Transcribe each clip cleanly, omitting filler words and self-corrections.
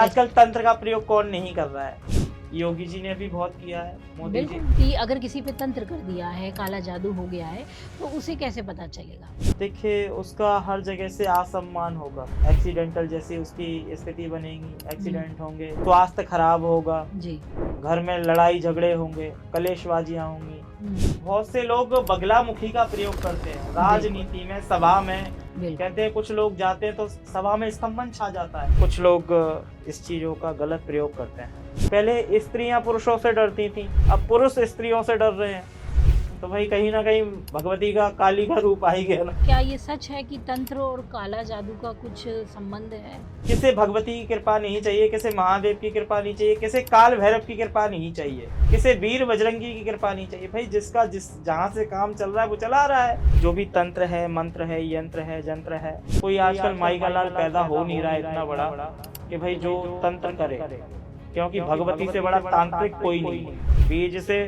आजकल तंत्र का प्रयोग कौन नहीं कर रहा है? योगी जी ने भी बहुत किया है, मोदी जी। बिल्कुल कि अगर किसी पे तंत्र कर दिया है, काला जादू हो गया है, तो उसे कैसे पता चलेगा? देखिए, उसका हर जगह से असम्मान होगा, एक्सीडेंटल जैसी उसकी स्थिति बनेगी, एक्सीडेंट होंगे, स्वास्थ्य खराब होगा, जी। घर में लड़ाई झगड़े होंगे, कलेशबाजियां होंगी। बहुत से लोग बगलामुखी का प्रयोग करते हैं राजनीति में, सभा में। बिल्कुल। कहते हैं कुछ लोग जाते हैं तो सभा में स्तंभन छा जाता है। कुछ लोग इस चीजों का गलत प्रयोग करते हैं। पहले स्त्रियां पुरुषों से डरती थीं, अब पुरुष स्त्रियों से डर रहे हैं। तो भाई कहीं ना कहीं भगवती का काली का रूप आ ही गया ना। क्या ये सच है कि तंत्र और काला जादू का कुछ संबंध है? किसे भगवती की कृपा नहीं चाहिए, किसे महादेव की कृपा नहीं चाहिए, किसे काल भैरव की कृपा नहीं चाहिए, किसे वीर बजरंगी की कृपा नहीं चाहिए। भाई जिसका जहाँ से काम चल रहा है वो चला रहा है। जो भी तंत्र है, मंत्र है, यंत्र है, जंत्र है, कोई आजकल माई का लाल पैदा हो नहीं रहा है इतना बड़ा कि भाई जो तंत्र करे, क्योंकि भगवती से बड़ा तांत्रिक कोई नहीं है। बीज से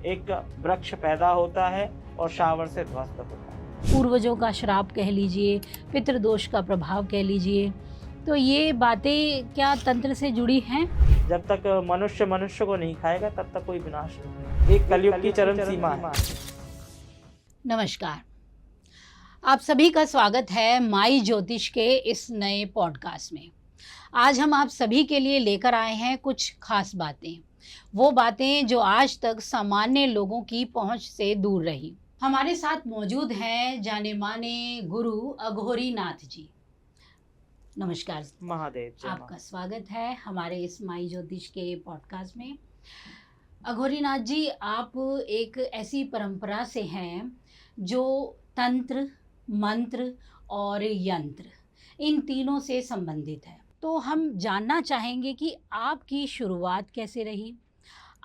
एक वृक्ष पैदा होता है और शावर से ध्वस्त होता है। पूर्वजों का श्राप कह लीजिए, पितृदोष का प्रभाव कह लीजिए, तो ये बातें क्या तंत्र से जुड़ी हैं? जब तक मनुष्य मनुष्य को नहीं खाएगा तब तक कोई विनाश नहीं। एक कलयुग की चरम सीमा है। नमस्कार, आप सभी का स्वागत है माई ज्योतिष के इस नए पॉडकास्ट में। आज हम आप सभी के लिए लेकर आए हैं कुछ खास बातें, वो बातें जो आज तक सामान्य लोगों की पहुंच से दूर रही। हमारे साथ मौजूद हैं जाने माने गुरु अघोरी नाथ जी। नमस्कार महादेव जय आपका मां। स्वागत है हमारे इस माई ज्योतिष के पॉडकास्ट में। अघोरी नाथ जी, आप एक ऐसी परंपरा से हैं जो तंत्र, मंत्र और यंत्र, इन तीनों से संबंधित है। तो हम जानना चाहेंगे कि आपकी शुरुआत कैसे रही,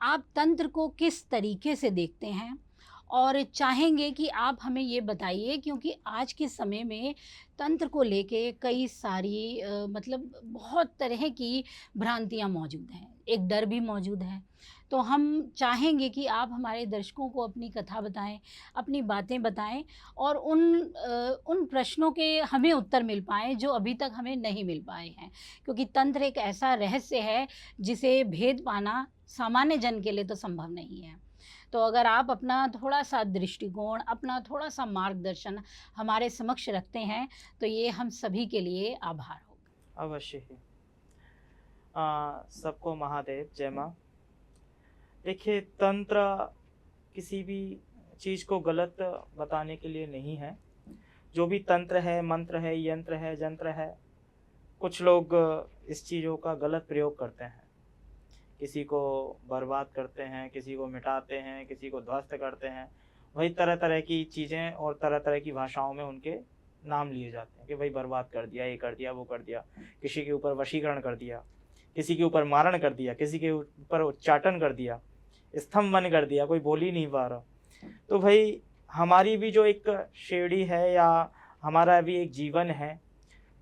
आप तंत्र को किस तरीके से देखते हैं, और चाहेंगे कि आप हमें ये बताइए, क्योंकि आज के समय में तंत्र को लेके कई सारी मतलब बहुत तरह की भ्रांतियाँ मौजूद हैं, एक डर भी मौजूद है। तो हम चाहेंगे कि आप हमारे दर्शकों को अपनी कथा बताएं, अपनी बातें बताएं, और उन प्रश्नों के हमें उत्तर मिल पाएँ जो अभी तक हमें नहीं मिल पाए हैं, क्योंकि तंत्र एक ऐसा रहस्य है जिसे भेद पाना सामान्य जन के लिए तो संभव नहीं है। तो अगर आप अपना थोड़ा-सा दृष्टिकोण, अपना थोड़ा-सा मार्गदर्शन हमारे समक्ष रखते हैं, तो ये हम सभी के लिए आभार होगा। अवश्य ही। सबको महादेव जय मां। देखिए, तंत्र किसी भी चीज को गलत बताने के लिए नहीं है। जो भी तंत्र है, मंत्र है, यंत्र है, जंत्र है, कुछ लोग इस चीजों का गलत प्रयोग करते हैं। किसी को बर्बाद करते हैं, किसी को मिटाते हैं, किसी को ध्वस्त करते हैं। वही तरह तरह की चीज़ें और तरह तरह की भाषाओं में उनके नाम लिए जाते हैं कि भाई बर्बाद कर दिया, ये कर दिया, वो कर दिया, किसी के ऊपर वशीकरण कर दिया, किसी के ऊपर मारण कर दिया, किसी के ऊपर उच्चाटन कर दिया, स्तंभन कर दिया, कोई बोल ही नहीं पा रहा। तो भाई हमारी भी जो एक शेरडी है या हमारा भी एक जीवन है,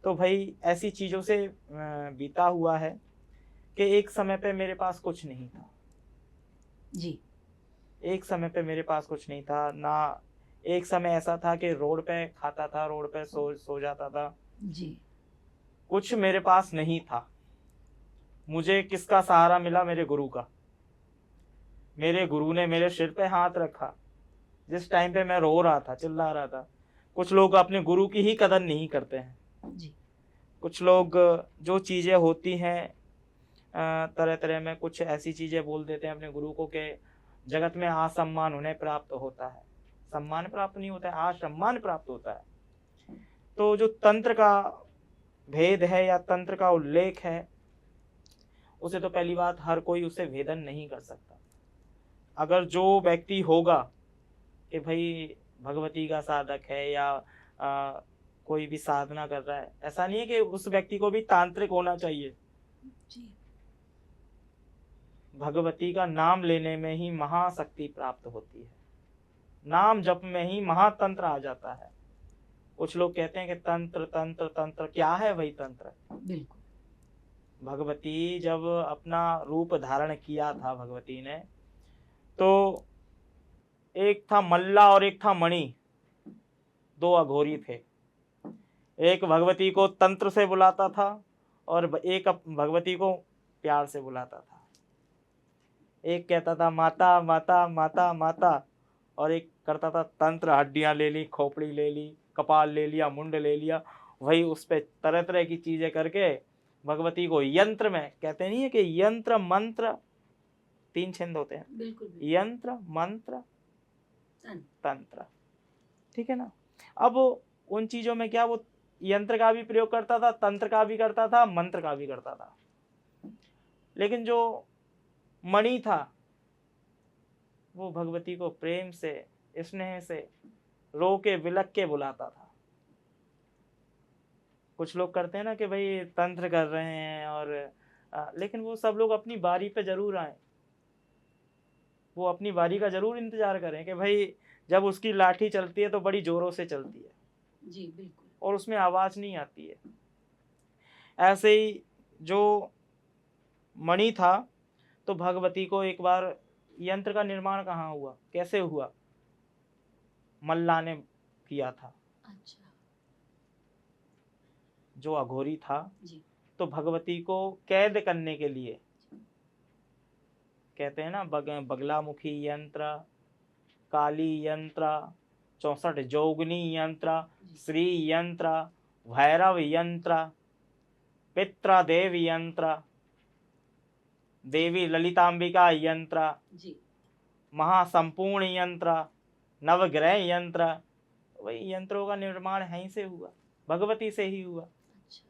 तो भाई ऐसी चीज़ों से बीता हुआ है कि एक समय पे मेरे पास कुछ नहीं था जी। एक समय पे मेरे पास कुछ नहीं था ना। एक समय ऐसा था कि रोड पे खाता था, रोड पे सो जाता था। जी। कुछ मेरे पास नहीं था। मुझे किसका सहारा मिला? मेरे गुरु का। मेरे गुरु ने मेरे सिर पे हाथ रखा जिस टाइम पे मैं रो रहा था, चिल्ला रहा था। कुछ लोग अपने गुरु की ही कदर नहीं करते हैं। जी। कुछ लोग जो चीज़ें होती हैं तरह तरह में कुछ ऐसी चीज़ें बोल देते हैं अपने गुरु को कि जगत में असम्मान उन्हें प्राप्त होता है। सम्मान प्राप्त नहीं होता है, असम्मान प्राप्त होता है। तो जो तंत्र का भेद है या तंत्र का उल्लेख है, उसे तो पहली बात हर कोई उसे भेदन नहीं कर सकता। अगर जो व्यक्ति होगा कि भाई भगवती का साधक है या कोई भी साधना कर रहा है, ऐसा नहीं है कि उस व्यक्ति को भी तांत्रिक होना चाहिए। जी। भगवती का नाम लेने में ही महाशक्ति प्राप्त होती है। नाम जप में ही महातंत्र आ जाता है। कुछ लोग कहते हैं कि तंत्र तंत्र तंत्र, क्या है वही तंत्र? बिल्कुल। भगवती जब अपना रूप धारण किया था भगवती ने, तो एक था मल्ला और एक था मणि, दो अघोरी थे। एक भगवती को तंत्र से बुलाता था और एक भगवती को प्यार से बुलाता था। एक कहता था माता माता माता माता, और एक करता था तंत्र, हड्डियां ले ली, खोपड़ी ले ली, कपाल ले लिया, मुंड ले लिया, वही उस पे तरह तरह की चीजें करके भगवती को यंत्र में, कहते नहीं है कि यंत्र मंत्र 3 छंद होते हैं, बिल्कुल। यंत्र मंत्र तंत्र, ठीक है ना। अब उन चीजों में क्या, वो यंत्र का भी प्रयोग करता था, तंत्र का भी करता था, मंत्र का भी करता था, लेकिन जो मणि था वो भगवती को प्रेम से, स्नेह से, रो के बिलक के बुलाता था। कुछ लोग करते हैं ना कि भाई तंत्र कर रहे हैं और लेकिन वो सब लोग अपनी बारी पे जरूर आए, वो अपनी बारी का जरूर इंतजार करें कि भाई जब उसकी लाठी चलती है तो बड़ी जोरों से चलती है जी बिल्कुल, और उसमें आवाज नहीं आती है। ऐसे ही जो मणि था, तो भगवती को एक बार यंत्र का निर्माण कहाँ हुआ, कैसे हुआ, मल्ला ने किया था। अच्छा जो अघोरी था जी, तो भगवती को कैद करने के लिए, कहते हैं ना बगलामुखी यंत्र, काली यंत्र, 64 जोगनी यंत्र, श्री यंत्र, भैरव यंत्र, पित्रादेव यंत्र, देवी ललितांबिका यंत्र, जी महासंपूर्ण यंत्र, नवग्रह यंत्र, वही यंत्रों का निर्माण यहीं से हुआ, भगवती से ही हुआ। अच्छा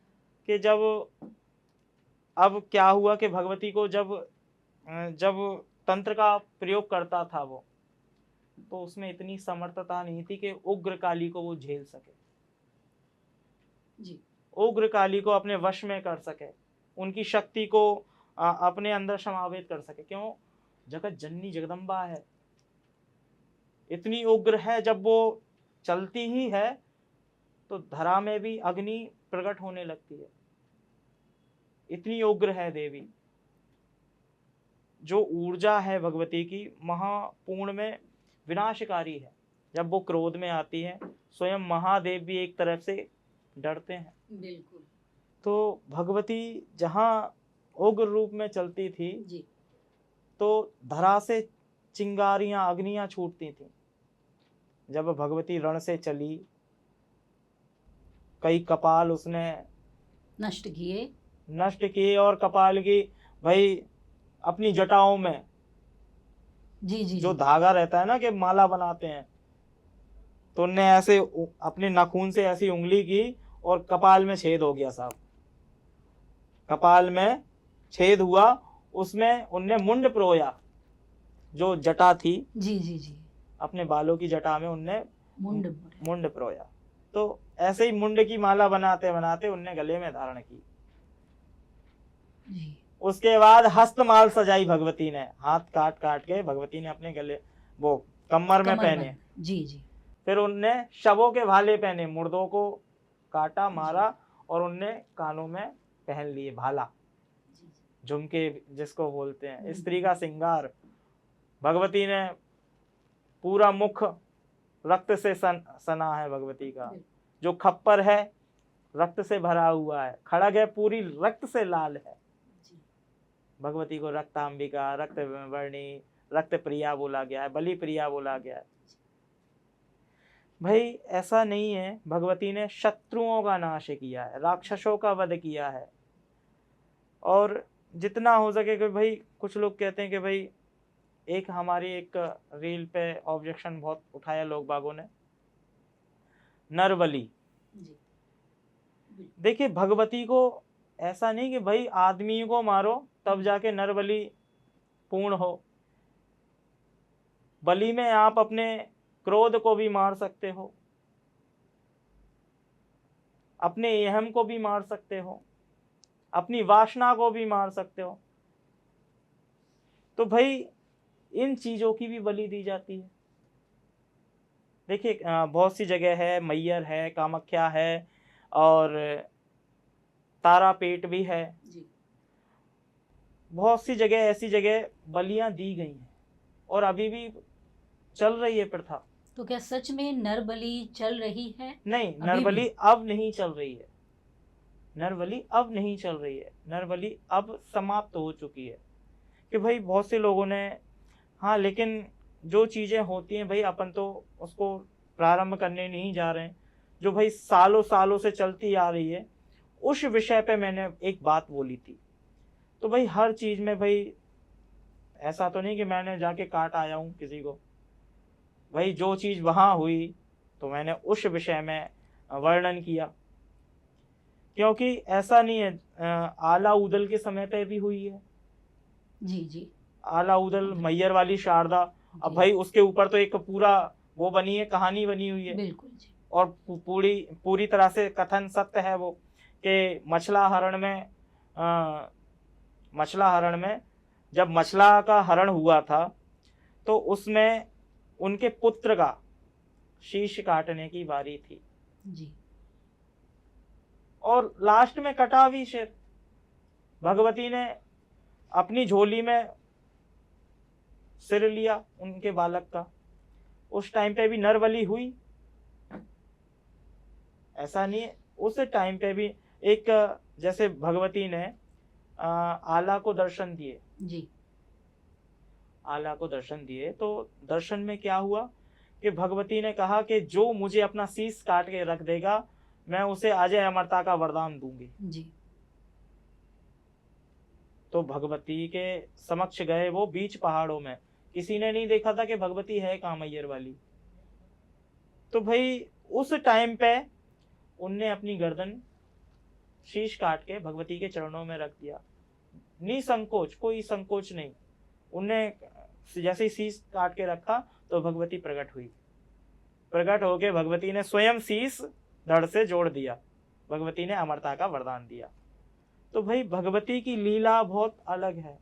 कि जब, अब क्या हुआ कि भगवती को जब जब तंत्र का प्रयोग करता था वो, तो उसमें इतनी समर्थता नहीं थी कि उग्र काली को वो झेल सके, जी उग्र काली को अपने वश में कर सके, उनकी शक्ति को अपने अंदर समावेश कर सके। क्यों, जगत जननी जगदम्बा है, इतनी उग्र है, जब वो चलती ही है तो धरा में भी अग्नि प्रकट होने लगती है, इतनी उग्र है देवी। जो ऊर्जा है भगवती की महापूर्ण में विनाशकारी है, जब वो क्रोध में आती है, स्वयं महादेव भी एक तरफ से डरते हैं। बिल्कुल तो भगवती जहाँ उग्र रूप में चलती थी जी, तो धरा से चिंगारियां, अग्नियां छूटती थी। जब भगवती रण से चली, कई कपाल उसने नष्ट किए और कपाल की भाई अपनी जटाओं में जी जी जो जी, धागा रहता है ना कि माला बनाते हैं, तो उनने ऐसे अपने नाखून से ऐसी उंगली की और कपाल में छेद हो गया साहब, कपाल में छेद हुआ, उसमें उनने मुंड परोया, जो जटा थी जी जी जी, अपने बालों की जटा में उनने मुंड मुंड परोया। तो ऐसे ही मुंड की माला बनाते बनाते उनने गले में धारण की। जी, उसके बाद हस्तमाल सजाई भगवती ने, हाथ काट काट के भगवती ने अपने गले वो कमर में पहने। जी जी, फिर उनने शवों के भाले पहने, मुर्दों को काटा मारा और उनने कानों में पहन लिए भाला, झुमके जिसको बोलते हैं, स्त्री का श्रृंगार। भगवती ने पूरा मुख रक्त से सना है भगवती का, जो खप्पर है रक्त से भरा हुआ है, खड़ग है पूरी रक्त से लाल है। भगवती को रक्तांबिका, रक्त वर्णी, रक्त प्रिया बोला गया है, बलि प्रिया बोला गया है। भाई ऐसा नहीं है, भगवती ने शत्रुओं का नाश किया है, राक्षसों का वध किया है। और जितना हो सके कि भाई, कुछ लोग कहते हैं कि भाई एक हमारी एक रील पे ऑब्जेक्शन बहुत उठाया लोग बागों ने, नरबली। देखिए भगवती को ऐसा नहीं कि भाई आदमी को मारो तब जाके नरबली पूर्ण हो, बलि में आप अपने क्रोध को भी मार सकते हो, अपने अहम को भी मार सकते हो, अपनी वासना को भी मार सकते हो। तो भाई इन चीजों की भी बलि दी जाती है। देखिए बहुत सी जगह है, मैयर है, कामाख्या है और तारापीठ भी है, बहुत सी जगह ऐसी जगह बलियां दी गई हैं और अभी भी चल रही है प्रथा। तो क्या सच में नरबलि चल रही है? नहीं, नरबलि अब नहीं चल रही है, नरबली अब नहीं चल रही है, नरबली अब समाप्त हो चुकी है। कि भाई बहुत से लोगों ने, हाँ, लेकिन जो चीज़ें होती हैं भाई अपन तो उसको प्रारंभ करने नहीं जा रहे हैं, जो भाई सालों सालों से चलती आ रही है, उस विषय पे मैंने एक बात बोली थी। तो भाई हर चीज़ में भाई ऐसा तो नहीं कि मैंने जाके काट आया हूँ किसी को। भाई जो चीज़ वहाँ हुई तो मैंने उस विषय में वर्णन किया, क्योंकि ऐसा नहीं है, आला उदल के समय पे भी हुई है। जी जी आला उदल मैयर वाली शारदा, अब जी, भाई उसके ऊपर तो एक पूरा वो बनी है, कहानी बनी हुई है। बिल्कुल जी। और पूरी पूरी तरह से कथन सत्य है वो, कि मछला हरण में, मछला हरण में जब मछला का हरण हुआ था तो उसमें उनके पुत्र का शीश काटने की बारी थी, जी और लास्ट में कटा भी शेर। भगवती ने अपनी झोली में सिर लिया उनके बालक का। उस टाइम पे भी नरबली हुई, ऐसा नहीं है। उस टाइम पे भी एक, जैसे भगवती ने आला को दर्शन दिए, जी आला को दर्शन दिए, तो दर्शन में क्या हुआ कि भगवती ने कहा कि जो मुझे अपना शीश काट के रख देगा मैं उसे अजय अमरता का वरदान दूंगी। जी तो भगवती के समक्ष गए वो बीच पहाड़ों में, किसी ने नहीं देखा था कि भगवती है कहाँ मैयर वाली। तो भाई उस टाइम पे उनने अपनी गर्दन, शीश काट के भगवती के चरणों में रख दिया, निसंकोच, कोई संकोच नहीं। उनने जैसे ही शीश काट के रखा तो भगवती प्रकट हुई। प्रकट होके भगवती ने स्वयं शीश धड़ से जोड़ दिया, भगवती ने अमरता का वरदान दिया। तो भाई भगवती की लीला बहुत अलग है।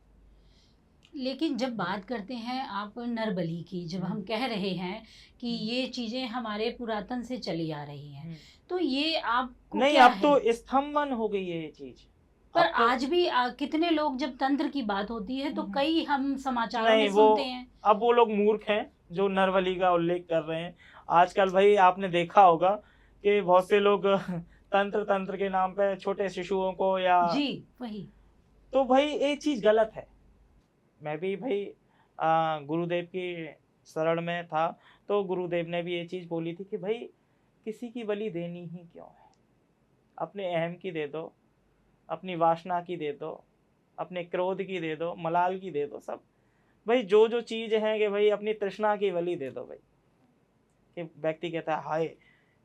लेकिन जब बात करते हैं आप नरबली की, जब हम कह रहे हैं कि ये चीज़ें हमारे पुरातन से चली आ रही हैं, तो ये आपको नहीं, क्या अब है? तो स्तंभन हो गई है ये चीज। पर अब तो आज भी कितने लोग, जब तंत्र की बात होती है तो कई हम समाचारों नहीं, में वो सुनते हैं। अब वो लोग मूर्ख हैं जो नरबली का उल्लेख कर रहे हैं। आजकल भाई आपने देखा होगा कि बहुत से लोग तंत्र तंत्र के नाम पे छोटे शिशुओं को या, जी वही। तो भाई ये चीज गलत है। मैं भी भाई गुरुदेव की शरण में था, तो गुरुदेव ने भी ये चीज बोली थी कि भाई किसी की बलि देनी ही क्यों है, अपने अहम की दे दो, अपनी वासना की दे दो, अपने क्रोध की दे दो, मलाल की दे दो, सब भाई जो जो चीज है कि भाई अपनी तृष्णा की बलि दे दो भाई। कि व्यक्ति कहता है हाय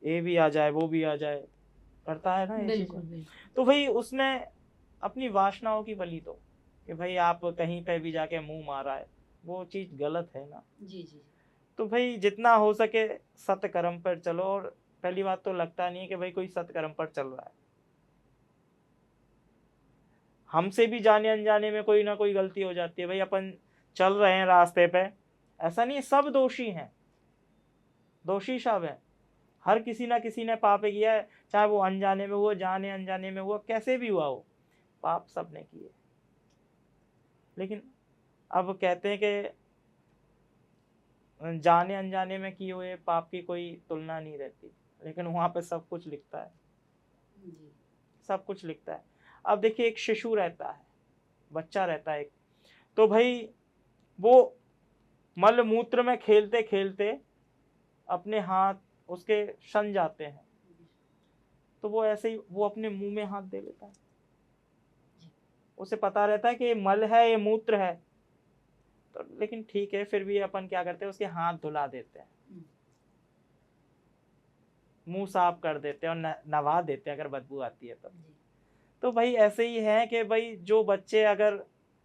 ये भी आ जाए वो भी आ जाए, करता है ना ये बिल्कुल चीजें। बिल्कुल। तो भाई उसमें अपनी वासनाओं की बलि दो, कि भाई आप कहीं पे भी जाके मुंह मारा है, वो चीज गलत है ना। जी जी तो भाई जितना हो सके सत्कर्म पर चलो। और पहली बात तो लगता नहीं है कि भाई कोई सत्कर्म पर चल रहा है। हमसे भी जाने अनजाने में कोई ना कोई गलती हो जाती है भाई, अपन चल रहे हैं रास्ते पे, ऐसा नहीं है सब दोषी हैं, दोषी सब है। हर किसी ना किसी ने पाप किया है, चाहे वो अनजाने में हुआ, जाने अनजाने में हुआ, कैसे भी हुआ हो, पाप सबने किए। लेकिन अब कहते हैं कि जाने अनजाने में किए हुए पाप की कोई तुलना नहीं रहती, लेकिन वहां पे सब कुछ लिखता है, जी सब कुछ लिखता है। अब देखिए एक शिशु रहता है, बच्चा रहता है एक, तो भाई वो मल मूत्र में खेलते खेलते अपने हाथ उसके सन जाते हैं, तो वो ऐसे ही वो अपने मुंह में हाथ दे लेता है। उसे पता रहता है कि ये मल है ये मूत्र है, तो लेकिन ठीक है फिर भी अपन क्या करते हैं उसके हाथ धुला देते हैं, मुंह साफ कर देते हैं और नवा देते हैं अगर बदबू आती है तब। तो भाई ऐसे ही है कि भाई जो बच्चे अगर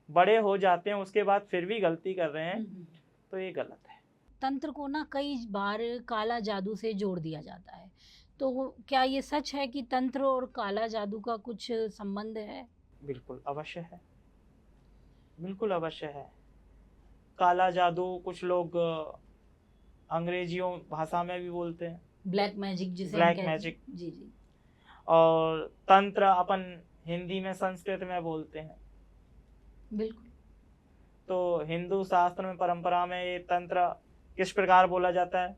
बड़े हो जाते हैं उसके बाद फिर भी गलती कर रहे हैं तो ये गलत है। तंत्र को ना कई बार काला जादू से जोड़ दिया जाता है, तो क्या ये सच है कि तंत्र और काला जादू का कुछ संबंध है? बिल्कुल अवश्य है, बिल्कुल अवश्य है। काला जादू कुछ लोग अंग्रेजियों भाषा में भी बोलते हैं, ब्लैक मैजिक जिसे हम ब्लैक कहते मैजिक। हैं। जी जी और तंत्र अपन हिंदी में संस्कृत में बोलते हैं। बिल्कुल। तो हिंदू शास्त्र में परंपरा में ये तंत्र किस प्रकार बोला जाता है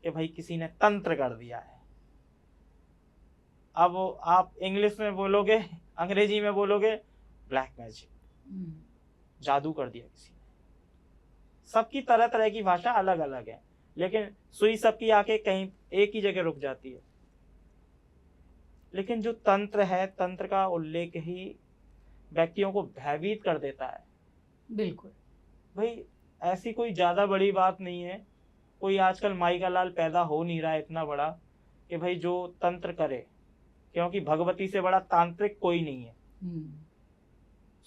कि भाई किसी ने तंत्र कर दिया है। अब आप इंग्लिश में बोलोगे, अंग्रेजी में बोलोगे, ब्लैक मैजिक, जादू कर दिया किसी ने। सबकी तरह तरह की भाषा अलग अलग है, लेकिन सुई सबकी आके कहीं एक ही जगह रुक जाती है। लेकिन जो तंत्र है, तंत्र का उल्लेख ही व्यक्तियों को भयभीत कर देता है। बिल्कुल भाई ऐसी कोई ज्यादा बड़ी बात नहीं है, कोई आजकल माई का लाल पैदा हो नहीं रहा है इतना बड़ा कि भाई जो तंत्र करे, क्योंकि भगवती से बड़ा तांत्रिक कोई नहीं है।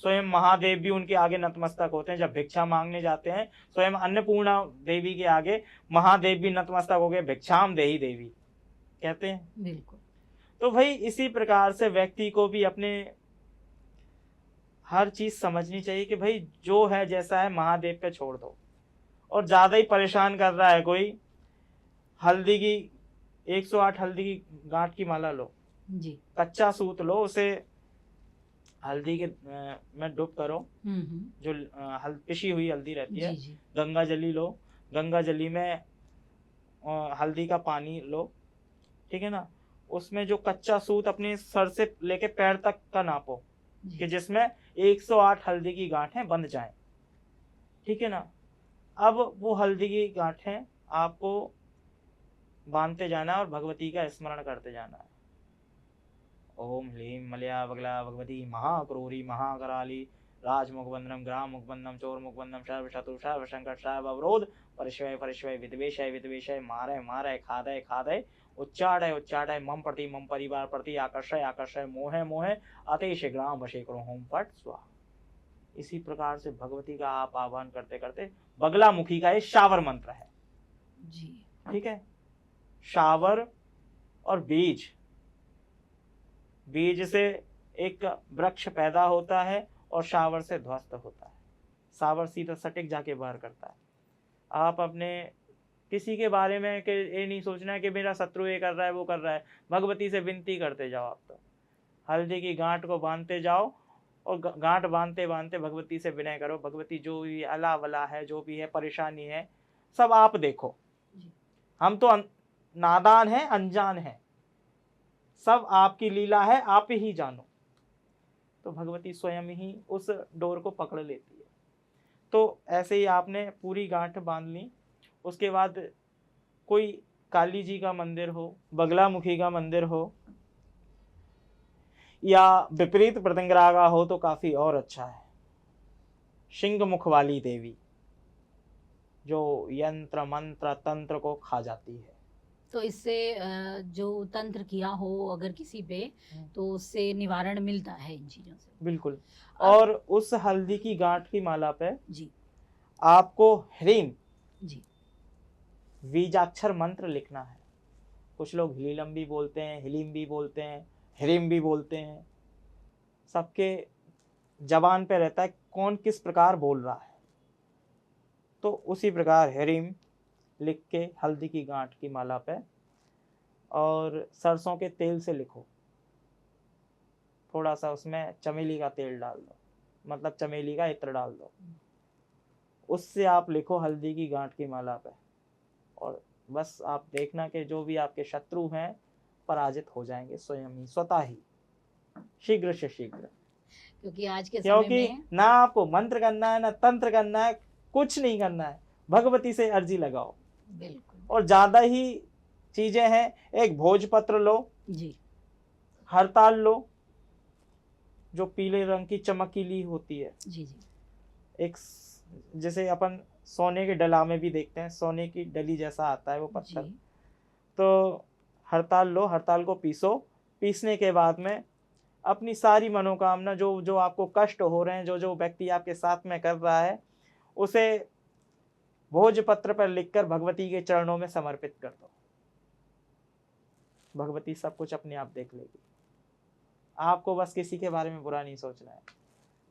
स्वयं महादेव भी उनके आगे नतमस्तक होते हैं। जब भिक्षा मांगने जाते हैं, स्वयं अन्नपूर्णा देवी के आगे महादेव भी नतमस्तक हो गए, भिक्षाम देही देवी कहते हैं। बिल्कुल। तो भाई इसी प्रकार से व्यक्ति को भी अपने हर चीज समझनी चाहिए कि भाई जो है जैसा है महादेव पे छोड़ दो। और ज्यादा ही परेशान कर रहा है कोई, हल्दी की 108 हल्दी की गांठ की माला लो जी, कच्चा सूत लो, उसे हल्दी के में डुब करो, जो पिसी हुई हल्दी रहती है, जी। गंगा जली लो, गंगा जली में हल्दी का पानी लो, ठीक है ना। उसमें जो कच्चा सूत अपने सर से लेके पैर तक का नापो कि जिसमें 108 हल्दी की गांठें बंध जाएं, ठीक है ना। अब वो हल्दी की गांठें आपको बांधते जाना है और भगवती का स्मरण करते जाना है। ओम ह्लीं मलया बगला भगवती महाक्रूरी महाकराली राजमुखबंधनम ग्राम मुखबंधनम चोर मुखबंधनम सर्व शत्रु सर्व संकट सर्व अवरोध परिश्वय परिश्वय विद्वेषय विद्वेषय मारय मारय खादय खादय उच्चाटय उच्चाटय मम परिवार प्रति आकर्षय आकर्षय मोहे मोहे अतेश ग्राम वशे करो होम पट स्वाहा। इसी प्रकार से भगवती का आप आह्वान करते करते, बगला मुखी का ये शावर मंत्र है जी, ठीक है। शावर और बीज, बीज से एक वृक्ष पैदा होता है और शावर से ध्वस्त होता है। शावर सीधा सटिक जाके बाहर करता है। आप अपने किसी के बारे में कि ये नहीं सोचना है कि मेरा शत्रु ये कर रहा है वो कर रहा है, भगवती से विनती करते जाओ। आप तो हल्दी की गांठ को बांधते जाओ और गांठ बांधते बांधते भगवती से विनय करो, भगवती जो भी अला वला है, जो भी है परेशानी है, सब आप देखो। हम तो नादान हैं, अनजान हैं, सब आपकी लीला है, आप ही जानो। तो भगवती स्वयं ही उस डोर को पकड़ लेती है। तो ऐसे ही आपने पूरी गांठ बांध ली। उसके बाद कोई काली जी का मंदिर हो, बगलामुखी का मंदिर हो या विपरीत प्रत्यंगरागा हो तो काफी और अच्छा है। सिंह मुख वाली देवी जो यंत्र मंत्र तंत्र को खा जाती है। तो इससे जो तंत्र किया हो अगर किसी पे, तो उससे निवारण मिलता है इन चीजों से। बिल्कुल। और उस हल्दी की गांठ की माला पे जी आपको ह्रीम जी बीजाक्षर मंत्र लिखना है। कुछ लोग ह्लीलम भी बोलते हैं, हिलीम भी बोलते हैं, ह्रीम भी बोलते हैं। सबके जबान पे रहता है कौन किस प्रकार बोल रहा है। तो उसी प्रकार ह्रीम लिख के हल्दी की गांठ की माला पे और सरसों के तेल से लिखो। थोड़ा सा उसमें चमेली का तेल डाल दो, मतलब चमेली का इत्र डाल दो, उससे आप लिखो हल्दी की गांठ की माला पे। और बस आप देखना कि जो भी आपके शत्रु हैं पराजित हो जाएंगे स्वयं ही, स्वतः ही, शीघ्र से शीघ्र। क्योंकि आज के समय क्योंकि में ना आपको मंत्र करना है ना तंत्र करना है, कुछ नहीं करना है, भगवती से अर्जी लगाओ। बिल्कुल। और ज्यादा ही चीजें हैं, एक भोजपत्र लो जी, हड़ताल लो जो पीले रंग की चमकीली होती है। जी जी एक जैसे अपन सोने के डला में भी देखते हैं, सोने की डली जैसा आता है वो पत्थर। जी। तो हड़ताल लो, हड़ताल को पीसो। पीसने के बाद में अपनी सारी मनोकामना, जो जो आपको कष्ट हो रहे हैं, जो जो व्यक्ति आपके साथ में कर रहा है, उसे भोजपत्र पर लिखकर भगवती के चरणों में समर्पित कर दो। भगवती सब कुछ अपने आप देख लेगी। आपको बस किसी के बारे में बुरा नहीं सोचना है,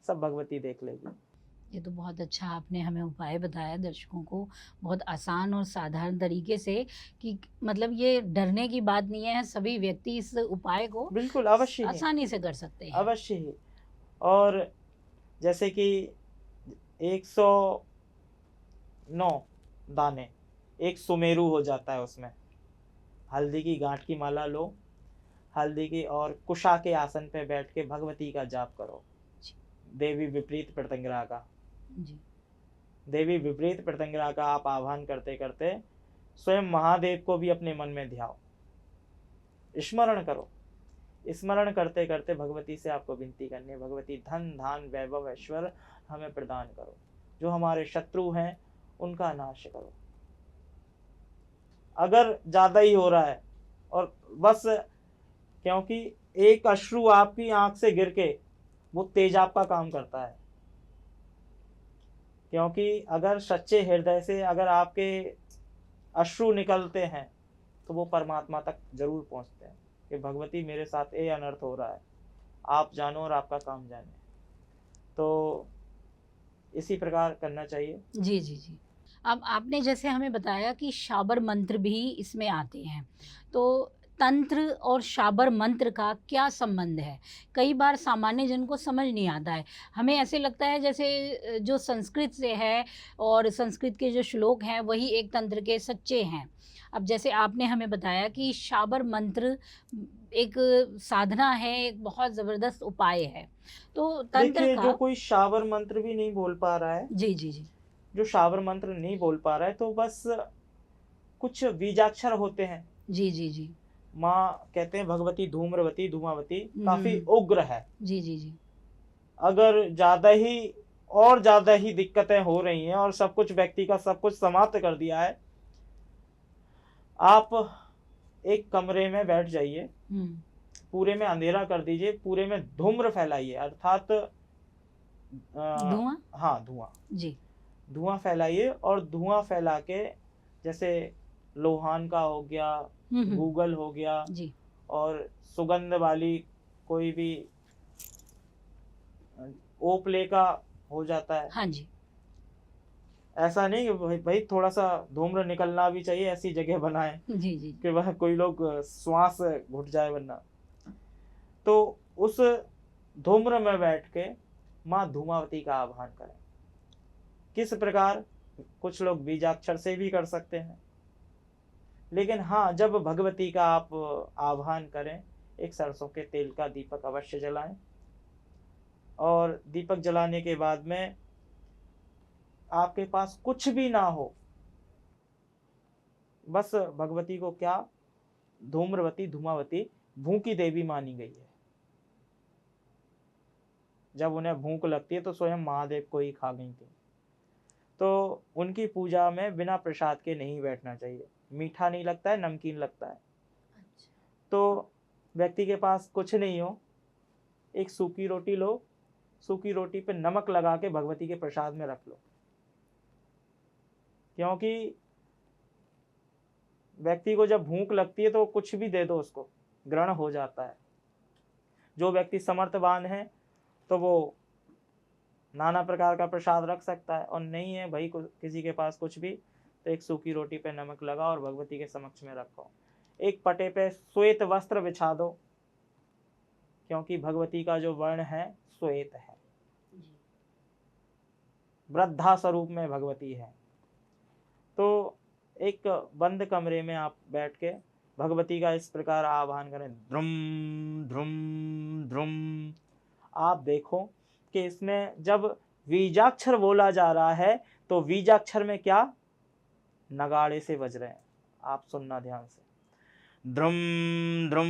सब भगवती देख लेगी। ये तो बहुत अच्छा आपने हमें उपाय बताया दर्शकों को, बहुत आसान और साधारण तरीके से, कि मतलब ये डरने की बात नहीं है, सभी व्यक्ति इस उपाय को बिल्कुल अवश्य ही, आसानी से कर सकते हैं। अवश्य ही। और जैसे कि 109 दाने, एक सुमेरु हो जाता है उसमें। हल्दी की गांठ की माला लो, हल्दी की और कुशा के आसन पे बैठ के भगवती का जाप करो, देवी विपरीत प्रत्यंगिरा का। जी। देवी विपरीत प्रत्यंगिरा का आप आह्वान करते करते स्वयं महादेव को भी अपने मन में ध्याओ, स्मरण करो। स्मरण करते करते भगवती से आपको विनती करनी है, भगवती धन धान वैभव ऐश्वर्य हमें प्रदान करो, जो हमारे शत्रु हैं उनका नाश करो। अगर ज्यादा ही हो रहा है और बस, क्योंकि एक अश्रु आपकी आंख से गिर के वो तेजाब का काम करता है, क्योंकि अगर सच्चे हृदय से अगर आपके अश्रु निकलते हैं तो वो परमात्मा तक जरूर पहुंचते हैं कि भगवती मेरे साथ ये अनर्थ हो रहा है, आप जानो और आपका काम जाने। तो इसी प्रकार करना चाहिए। जी जी जी। अब आपने जैसे हमें बताया कि शाबर मंत्र भी इसमें आते हैं, तो तंत्र और शाबर मंत्र का क्या संबंध है? कई बार सामान्य जन को समझ नहीं आता है। हमें ऐसे लगता है जैसे जो संस्कृत से है और संस्कृत के जो श्लोक हैं वही एक तंत्र के सच्चे हैं। अब जैसे आपने हमें बताया कि शाबर मंत्र एक साधना है, एक बहुत ज़बरदस्त उपाय है। तो तंत्र देखिए, जो का कोई शाबर मंत्र भी नहीं बोल पा रहा है, जी, जी, जी। जो शाबर मंत्र नहीं बोल पा रहा है, तो बस कुछ बीजाक्षर होते हैं। जी, जी, जी। माँ कहते हैं भगवती धूम्रवती धूमावती काफी हुँ। उग्र है। जी, जी, जी। अगर ज्यादा ही दिक्कतें हो रही हैं और सब कुछ व्यक्ति का सब कुछ समाप्त कर दिया है, आप एक कमरे में बैठ जाइए, हुँ। पूरे में अंधेरा कर दीजिए, पूरे में धूम्र फैलाइए, अर्थात धुआँ? हाँ, धुआं जी। धुआं फैलाइए। और धुआं फैला के, जैसे लोहान का हो गया, हुँ, हुँ। गूगल हो गया, जी। और सुगंध वाली कोई भी ओपले का हो जाता है। हाँ जी। ऐसा नहीं कि भाई थोड़ा सा धूम्र निकलना भी चाहिए, ऐसी जगह बनाए जी, जी। कि वह कोई लोग श्वास घुट जाए वरना। तो उस धूम्र में बैठ के माँ धूमावती का आह्वान करें। किस प्रकार? कुछ लोग बीजाक्षर से भी कर सकते हैं, लेकिन हाँ, जब भगवती का आप आह्वान करें, एक सरसों के तेल का दीपक अवश्य जलाएं, और दीपक जलाने के बाद में आपके पास कुछ भी ना हो, बस भगवती को क्या, धूम्रवती धूमावती भूखी देवी मानी गई है। जब उन्हें भूख लगती है तो स्वयं महादेव को ही खा गई थी। तो उनकी पूजा में बिना प्रसाद के नहीं बैठना चाहिए। मीठा नहीं लगता है, नमकीन लगता है। तो व्यक्ति के पास कुछ नहीं हो, एक सूखी रोटी लो, सूखी रोटी पे नमक लगा के भगवती के प्रसाद में रख लो, क्योंकि व्यक्ति को जब भूख लगती है तो कुछ भी दे दो, उसको ग्रहण हो जाता है। जो व्यक्ति समर्थवान है तो वो नाना प्रकार का प्रसाद रख सकता है, और नहीं है भाई किसी के पास कुछ भी, तो एक सूखी रोटी पे नमक लगाओ और भगवती के समक्ष में रखो। एक पटे पे श्वेत वस्त्र बिछा दो, क्योंकि भगवती का जो वर्ण है श्वेत है, वृद्धा स्वरूप में भगवती है। तो एक बंद कमरे में आप बैठ के भगवती का इस प्रकार आह्वान करें, ध्रुम ध्रुम ध्रुम। आप देखो कि इसमें जब बीजाक्षर बोला जा रहा है तो बीजाक्षर में क्या नगाड़े से बज रहे हैं, आप सुनना ध्यान से। ध्रुम ध्रुम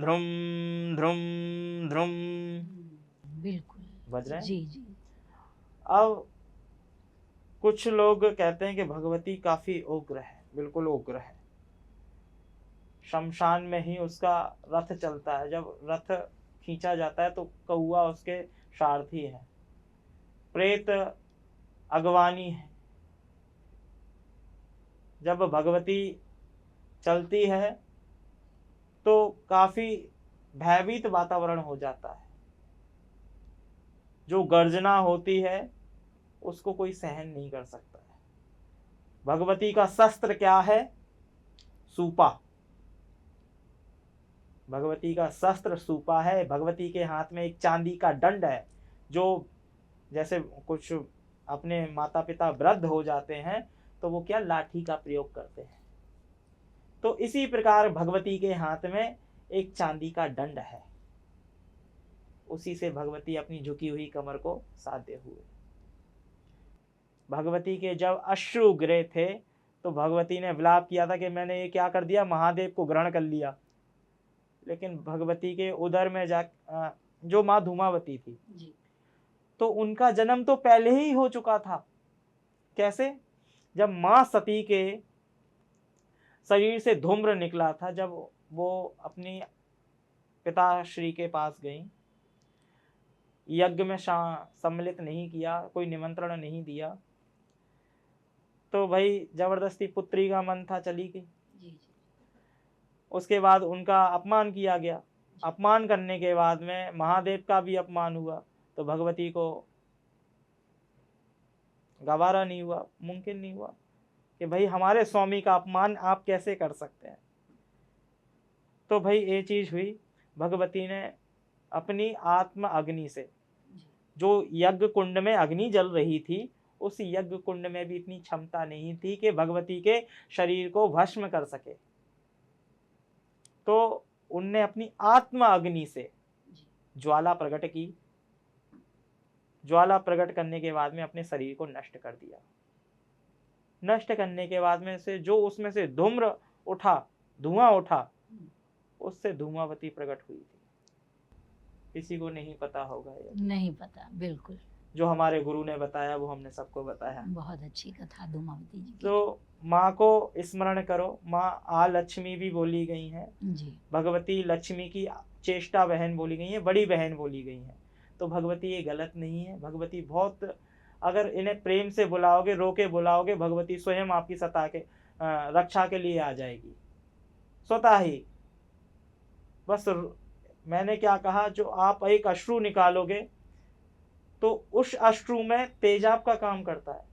ध्रुम ध्रुम ध्रुम बिल्कुल बज रहे हैं। जी जी। अब कुछ लोग कहते हैं कि भगवती काफी उग्र है, बिल्कुल उग्र है। शमशान में ही उसका रथ चलता है, जब रथ खींचा जाता है तो कौआ उसके सारथी है, प्रेत अगवानी है। जब भगवती चलती है तो काफी भयभीत वातावरण हो जाता है। जो गर्जना होती है उसको कोई सहन नहीं कर सकता है। भगवती का शस्त्र क्या है? सूपा। भगवती का शस्त्र सूपा है। भगवती के हाथ में एक चांदी का दंड है, जो जैसे कुछ अपने माता पिता वृद्ध हो जाते हैं तो वो क्या लाठी का प्रयोग करते हैं। तो इसी प्रकार भगवती के हाथ में एक चांदी का दंड है, उसी से भगवती अपनी झुकी हुई कमर को साधे हुए। भगवती के जब अश्रु गिरे थे तो भगवती ने विलाप किया था कि मैंने ये क्या कर दिया, महादेव को ग्रहण कर लिया। लेकिन भगवती के उदर में जो माँ धूमावती थी जी। तो उनका जन्म तो पहले ही हो चुका था। कैसे? जब माँ सती के शरीर से धूम्र निकला था, जब वो अपनी पिताश्री के पास गई, यज्ञ में सम्मिलित नहीं किया, कोई निमंत्रण नहीं दिया, तो भाई जबरदस्ती पुत्री का मन था, चली गई। जी। उसके बाद उनका अपमान किया गया। अपमान करने के बाद में महादेव का भी अपमान हुआ, तो भगवती को गवारा नहीं हुआ, मुमकिन नहीं हुआ कि भाई हमारे स्वामी का अपमान आप कैसे कर सकते हैं। तो भाई ये चीज हुई, भगवती ने अपनी आत्म अग्नि से, जो यज्ञ कुंड में अग्नि जल रही थी, उस यज्ञ कुंड में भी इतनी क्षमता नहीं थी कि भगवती के शरीर को भस्म कर सके। तो उनने अपनी आत्म अग्नि से ज्वाला प्रकट की। ज्वाला प्रकट करने के बाद में अपने शरीर को नष्ट कर दिया। नष्ट करने के बाद में से जो उसमें से धूम्र उठा, धुआं उठा, उससे धूमावती प्रकट हुई थी। किसी को नहीं पता होगा ये? नहीं पता, बिल्कुल। जो हमारे गुरु ने बताया वो हमने सबको बताया। बहुत अच्छी कथा धूमावती जी की। तो माँ को स्मरण करो। माँ आ लक्ष्मी भी बोली गई है जी। भगवती लक्ष्मी की चेष्टा बहन बोली गई है, बड़ी बहन बोली गई है। तो भगवती ये गलत नहीं है। भगवती बहुत, अगर इन्हें प्रेम से बुलाओगे, रोके बुलाओगे, भगवती स्वयं आपकी सता के रक्षा के लिए आ जाएगी स्वतः ही। बस मैंने क्या कहा, जो आप एक अश्रु निकालोगे तो उस अश्रु में तेजाब का काम करता है,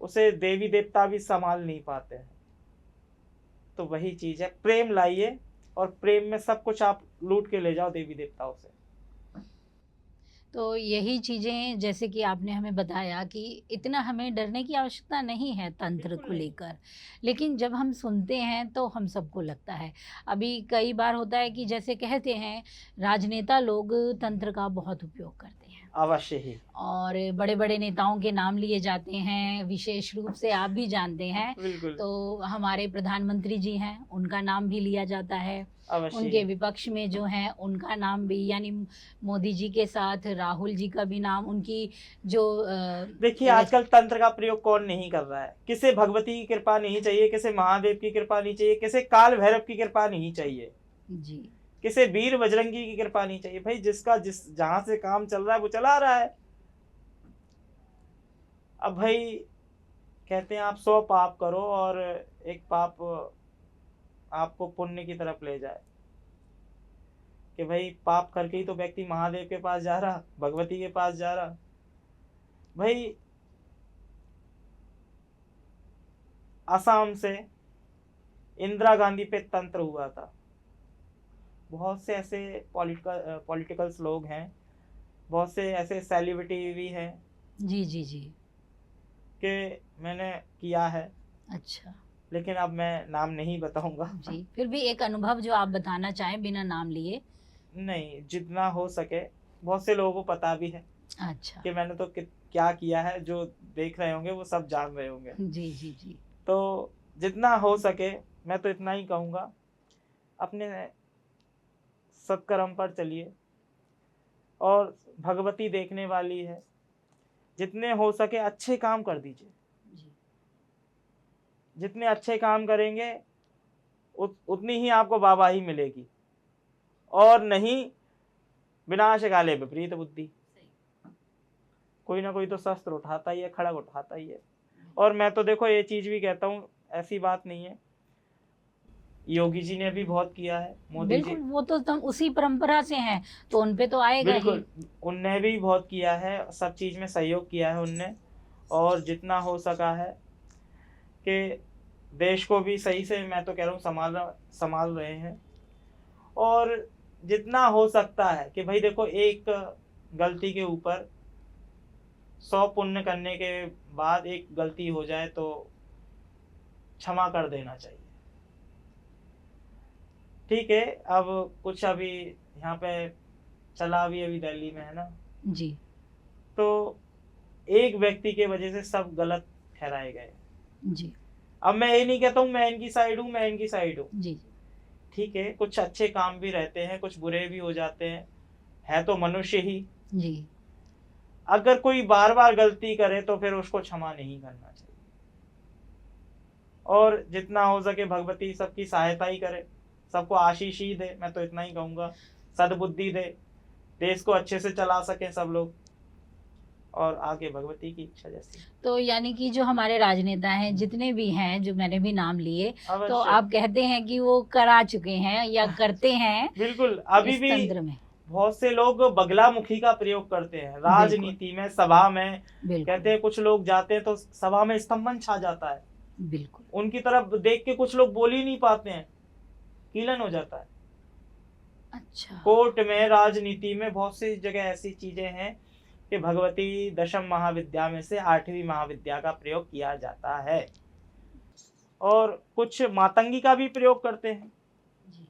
उसे देवी देवता भी संभाल नहीं पाते हैं। तो वही चीज है, प्रेम लाइए और प्रेम में सब कुछ आप लूट के ले जाओ देवी देवताओं से। तो यही चीज़ें, जैसे कि आपने हमें बताया कि इतना हमें डरने की आवश्यकता नहीं है तंत्र बिल्कुल को नहीं। लेकर, लेकिन जब हम सुनते हैं तो हम सबको लगता है। अभी कई बार होता है कि जैसे कहते हैं, राजनेता लोग तंत्र का बहुत उपयोग करते हैं अवश्य ही। और बड़े बड़े नेताओं के नाम लिए जाते हैं। विशेष रूप से आप भी जानते हैं, बिल्कुल। तो हमारे प्रधानमंत्री जी हैं, उनका नाम भी लिया जाता है। अवश्य उनके ही। विपक्ष में जो हैं उनका नाम भी, यानी मोदी जी के साथ राहुल जी का भी नाम, उनकी जो देखिए आजकल तंत्र का प्रयोग कौन नहीं कर रहा है। किसे भगवती की कृपा नहीं चाहिए, किसे महादेव की कृपा नहीं चाहिए, किसे काल भैरव की कृपा नहीं चाहिए जी, किसे वीर बजरंगी की कृपा नहीं चाहिए। भाई जिसका जहां से काम चल रहा है वो चला रहा है। अब भाई कहते हैं आप 100 पाप करो और एक पाप आपको पुण्य की तरफ ले जाए, कि भाई पाप करके ही तो व्यक्ति महादेव के पास जा रहा, भगवती के पास जा रहा। भाई असम से इंदिरा गांधी पे तंत्र हुआ था। बहुत से ऐसे पॉलिटिकल्स लोग हैं, बहुत से ऐसे सेलिब्रिटी भी हैं जी जी जी। कि मैंने किया है, अच्छा लेकिन अब मैं नाम नहीं बताऊंगा। जी, फिर भी एक अनुभव जो आप बताना चाहें बिना नाम लिए। नहीं, जितना हो सके। बहुत से लोगों को पता भी है अच्छा कि मैंने तो क्या किया है, जो देख रहे होंगे वो सब जान रहे होंगे। जी जी जी। तो जितना हो सके मैं तो इतना ही कहूँगा, अपने सत्कर्म पर चलिए और भगवती देखने वाली है। जितने हो सके अच्छे काम कर दीजिए। जी। जितने अच्छे काम करेंगे उतनी ही आपको वाहवाही मिलेगी, और नहीं विनाश काले विपरीत बुद्धि। कोई ना कोई तो शस्त्र उठाता ही है, खड़ग उठाता ही है। और मैं तो देखो ये चीज भी कहता हूँ, ऐसी बात नहीं है, योगी जी ने भी बहुत किया है, मोदी जी। बिल्कुल, वो तो तुम उसी परंपरा से हैं तो उन पे तो आएगा ही। बिल्कुल, उनने भी बहुत किया है, सब चीज में सहयोग किया है उनने। और जितना हो सका है कि देश को भी सही से, मैं तो कह रहा हूँ, संभाल रहे हैं। और जितना हो सकता है कि भाई देखो, एक गलती के ऊपर 100 पुण्य करने के बाद एक गलती हो जाए तो क्षमा कर देना चाहिए। ठीक है। अब कुछ अभी यहाँ पे चला भी अभी दिल्ली में है ना, जी तो एक व्यक्ति के वजह से सब गलत ठहराए गए। जी अब मैं ये नहीं कहता हूँ मैं इनकी साइड हूँ, मैं इनकी साइड हूँ। जी ठीक है, कुछ अच्छे काम भी रहते हैं, कुछ बुरे भी हो जाते हैं, है तो मनुष्य ही। जी अगर कोई बार बार गलती करे तो फिर उसको क्षमा नहीं करना चाहिए, और जितना हो सके भगवती सबकी सहायता ही करे, सबको आशीष ही दे। मैं तो इतना ही कहूँगा, सद्बुद्धि दे, देश को अच्छे से चला सके सब लोग, और आगे भगवती की इच्छा जैसी। तो यानी कि जो हमारे राजनेता हैं जितने भी हैं, जो मैंने भी नाम लिए, तो अवश्य, आप कहते हैं कि वो करा चुके हैं या करते हैं बिल्कुल। अभी इस भी तंत्र में। बहुत से लोग बगलामुखी का प्रयोग करते हैं राजनीति में, सभा में। बिल्कुल कहते हैं कुछ लोग जाते हैं तो सभा में स्तंभन छा जाता है, बिल्कुल। उनकी तरफ देख के कुछ लोग बोल ही नहीं पाते हैं, कीलन हो जाता है। अच्छा। कोर्ट में, राजनीति में बहुत सी जगह ऐसी चीजें हैं कि भगवती दशम महाविद्या में से 8वीं महाविद्या का प्रयोग किया जाता है, और कुछ मातंगी का भी प्रयोग करते हैं। जी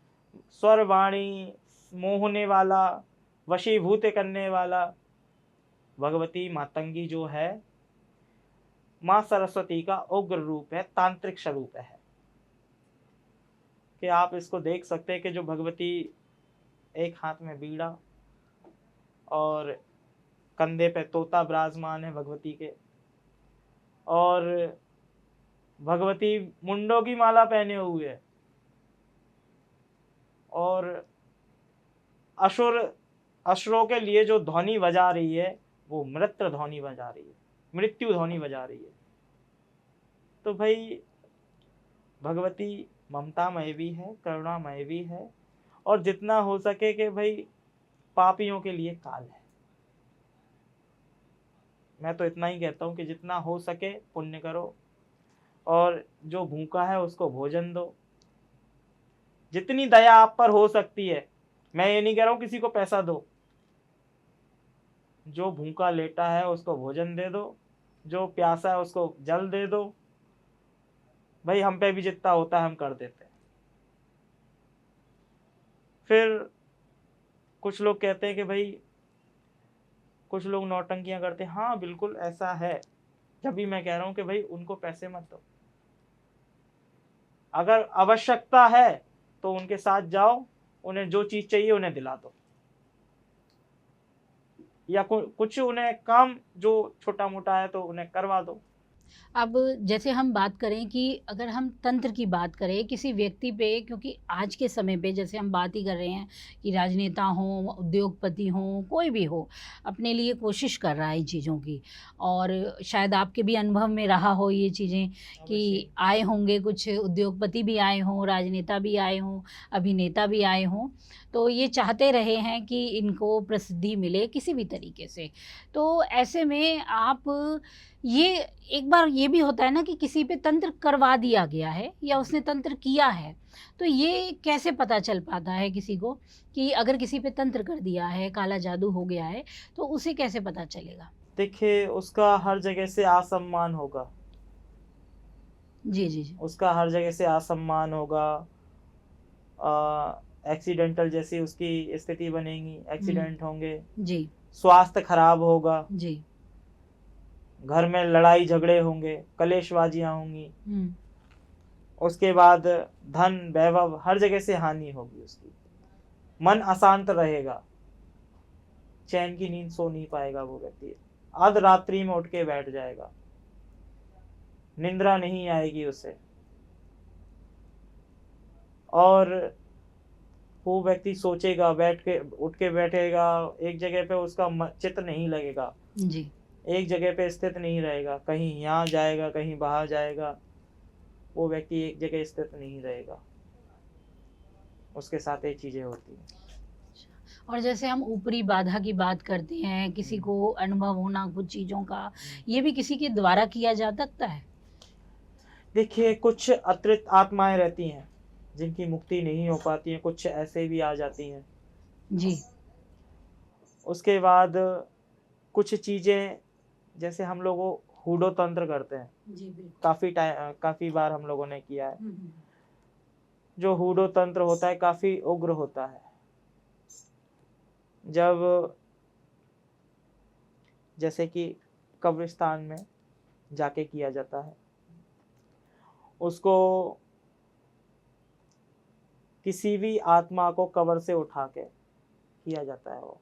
स्वर वाणी मोहने वाला, वशीभूत करने वाला। भगवती मातंगी जो है माँ सरस्वती का उग्र रूप है, तांत्रिक स्वरूप है, कि आप इसको देख सकते हैं कि जो भगवती एक हाथ में बीड़ा और कंधे पे तोता विराजमान है भगवती के, और भगवती मुंडों की माला पहने हुए है, और असुरों के लिए जो ध्वनि बजा रही है वो मृत्यु ध्वनि बजा रही है, मृत्यु ध्वनि बजा रही है। तो भाई भगवती ममतामय भी है, करुणामय भी है, और जितना हो सके कि भाई पापियों के लिए काल है। मैं तो इतना ही कहता हूँ कि जितना हो सके पुण्य करो, और जो भूखा है उसको भोजन दो, जितनी दया आप पर हो सकती है। मैं ये नहीं कह रहा हूँ किसी को पैसा दो, जो भूखा लेटा है उसको भोजन दे दो, जो प्यासा है उसको जल दे दो। भाई हम पे भी जितना होता है हम कर देते हैं। फिर कुछ लोग कहते हैं कि भाई कुछ लोग नौटंकियां करते हैं। हाँ बिल्कुल ऐसा है, जब भी मैं कह रहा हूँ कि भाई उनको पैसे मत दो, अगर आवश्यकता है तो उनके साथ जाओ, उन्हें जो चीज चाहिए उन्हें दिला दो, या कुछ उन्हें काम जो छोटा मोटा है तो उन्हें करवा दो। अब जैसे हम बात करें कि अगर हम तंत्र की बात करें किसी व्यक्ति पे, क्योंकि आज के समय पे जैसे हम बात ही कर रहे हैं कि राजनेता हों, उद्योगपति हों, कोई भी हो, अपने लिए कोशिश कर रहा है इन चीज़ों की। और शायद आपके भी अनुभव में रहा हो ये चीज़ें कि आए होंगे, कुछ उद्योगपति भी आए हों, राजनेता भी आए हों, अभिनेता भी आए हों, तो ये चाहते रहे हैं कि इनको प्रसिद्धि मिले किसी भी तरीके से। तो ऐसे में आप ये, एक बार ये भी होता है ना कि किसी पे तंत्र करवा दिया गया है या उसने तंत्र किया है, तो ये कैसे पता चल पाता है किसी को कि अगर किसी पे तंत्र कर दिया है, काला जादू हो गया है, तो उसे कैसे पता चलेगा? देखिए उसका हर जगह से असम्मान होगा, जी जी जी उसका हर जगह से असम्मान होगा, एक्सीडेंटल जैसी उसकी स्थिति बनेगी, एक्सीडेंट होंगे, जी स्वास्थ्य खराब होगा, जी घर में लड़ाई झगड़े होंगे, कलेशबाजियां होंगी, हम्म उसके बाद धन वैभव हर जगह से हानि होगी उसकी, मन अशांत रहेगा, चैन की नींद सो नहीं पाएगा वो व्यक्ति, आध रात्रि में उठ के बैठ जाएगा, निंद्रा नहीं आएगी उसे, और वो व्यक्ति सोचेगा, बैठ के उठ के बैठेगा एक जगह पे, उसका चित्त नहीं लगेगा, जी एक जगह पे स्थित नहीं रहेगा, कहीं यहाँ जाएगा कहीं बाहर जाएगा, वो व्यक्ति एक जगह स्थित नहीं रहेगा, उसके साथ ये चीजें होती हैं। और जैसे हम ऊपरी बाधा की बात करते हैं, किसी को अनुभव होना कुछ चीज़ों का, ये भी किसी के द्वारा किया जा सकता है? देखिए कुछ अतिरिक्त आत्माएं रहती हैं जिनकी मुक्ति नहीं हो पाती है, कुछ ऐसे भी आ जाती हैं। जी उसके बाद कुछ चीजें, जैसे हम लोगों हुडो तंत्र करते हैं, जी बिल्कुल। काफी बार हम लोगों ने किया है। जो हूडो तंत्र होता है काफी उग्र होता है। जब जैसे कि कब्रिस्तान में जाके किया जाता है, उसको किसी भी आत्मा को कब्र से उठा के किया जाता है। वो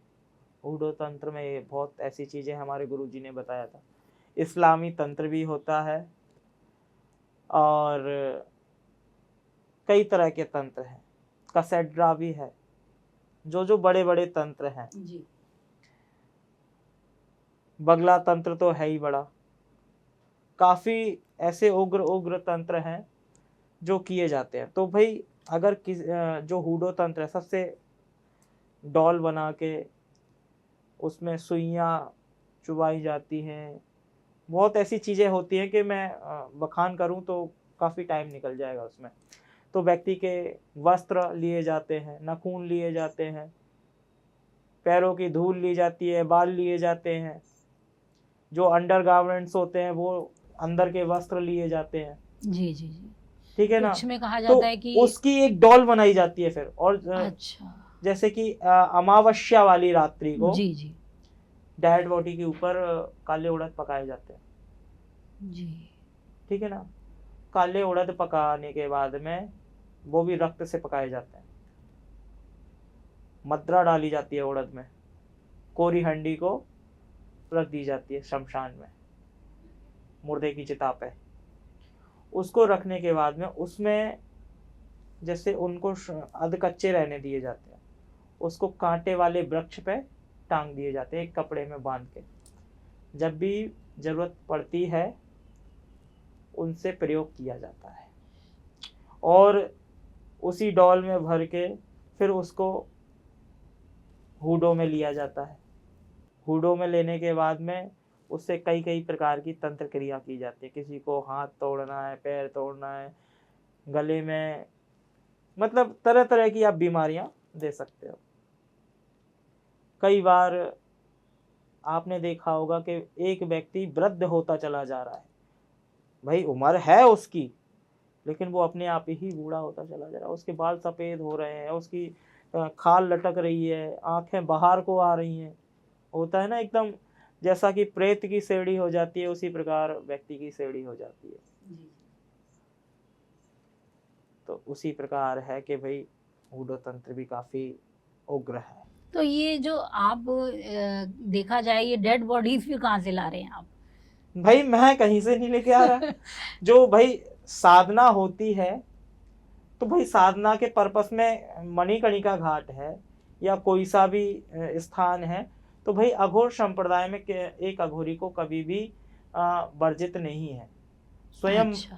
हूडो तंत्र में ये बहुत ऐसी चीजें हमारे गुरुजी ने बताया था। इस्लामी तंत्र भी होता है और कई तरह के तंत्र हैं, कसेड्रा भी है, जो बड़े बड़े तंत्र हैं जी। बगला तंत्र तो है ही बड़ा। काफी ऐसे उग्र उग्र तंत्र हैं जो किए जाते हैं। तो भाई अगर जो हूडो तंत्र है, सबसे डॉल बना के उसमें सुइयां चुबाई जाती हैं, बहुत ऐसी चीजें होती हैं कि मैं बखान करूं तो काफी टाइम निकल जाएगा उसमें। तो व्यक्ति के वस्त्र लिए जाते हैं, नाखून लिए जाते हैं, पैरों की धूल ली जाती है, बाल लिए जाते हैं, जो अंडरगारमेंट्स होते हैं वो अंदर के वस्त्र लिए जाते हैं। जी जी जी। ठीक है ना। कुछ में कहा तो जाता है कि उसकी एक डॉल बनाई जाती है फिर। और अच्छा। जैसे कि अमावस्या वाली रात्रि को जी जी डेड बॉडी के ऊपर काले उड़द पकाए जाते हैं। जी। ठीक है ना। काले उड़द पकाने के बाद में वो भी रक्त से पकाए जाते हैं, मद्रा डाली जाती है उड़द में, कोरी हंडी को रख दी जाती है शमशान में, मुर्दे की चिता पे। उसको रखने के बाद में उसमें जैसे उनको अध कच्चे रहने दिए जाते हैं, उसको कांटे वाले वृक्ष पे टांग दिए जाते हैं एक कपड़े में बांध के। जब भी जरूरत पड़ती है उनसे प्रयोग किया जाता है और उसी डॉल में भर के फिर उसको हूडो में लिया जाता है। हूडो में लेने के बाद में उससे कई कई प्रकार की तंत्र क्रिया की जाती है। किसी को हाथ तोड़ना है, पैर तोड़ना है, गले में, मतलब तरह तरह की आप बीमारियां दे सकते हो। कई बार आपने देखा होगा कि एक व्यक्ति वृद्ध होता चला जा रहा है, भाई उम्र है उसकी, लेकिन वो अपने आप ही बूढ़ा होता चला जा रहा है। उसके बाल सफ़ेद हो रहे हैं, उसकी खाल लटक रही है, आंखें बाहर को आ रही हैं। होता है ना, एकदम जैसा कि प्रेत की सेड़ी हो जाती है उसी प्रकार व्यक्ति की सेड़ी हो जाती है। तो उसी प्रकार है कि भाई हूडो तंत्र भी काफ़ी उग्र है। तो ये जो आप देखा जाए ये डेड बॉडीज भी कहाँ से ला रहे हैं आप? भाई मैं कहीं से नहीं लेके आ रहा। जो भाई साधना होती है, तो भाई साधना के पर्पस में मणिकर्णिका घाट है या कोई सा भी स्थान है, तो भाई अघोर संप्रदाय में एक अघोरी को कभी भी वर्जित नहीं है स्वयं। अच्छा।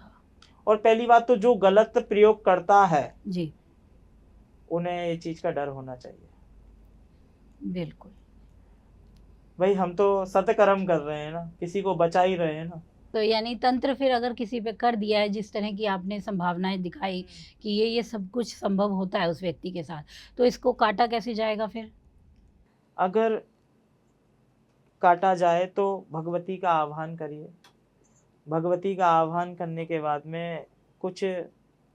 और पहली बात तो जो गलत प्रयोग करता है जी उन्हें ये चीज का डर होना चाहिए। बिल्कुल। भाई हम तो सत्कर्म कर रहे हैं ना, किसी को बचा ही रहे हैं ना। तो यानी तंत्र फिर अगर किसी पे कर दिया है, जिस तरह की आपने संभावनाएं दिखाई कि ये सब कुछ संभव होता है उस व्यक्ति के साथ, तो इसको काटा कैसे जाएगा फिर? अगर काटा जाए तो भगवती का आह्वान करिए। भगवती का आह्वान करने के बाद में कुछ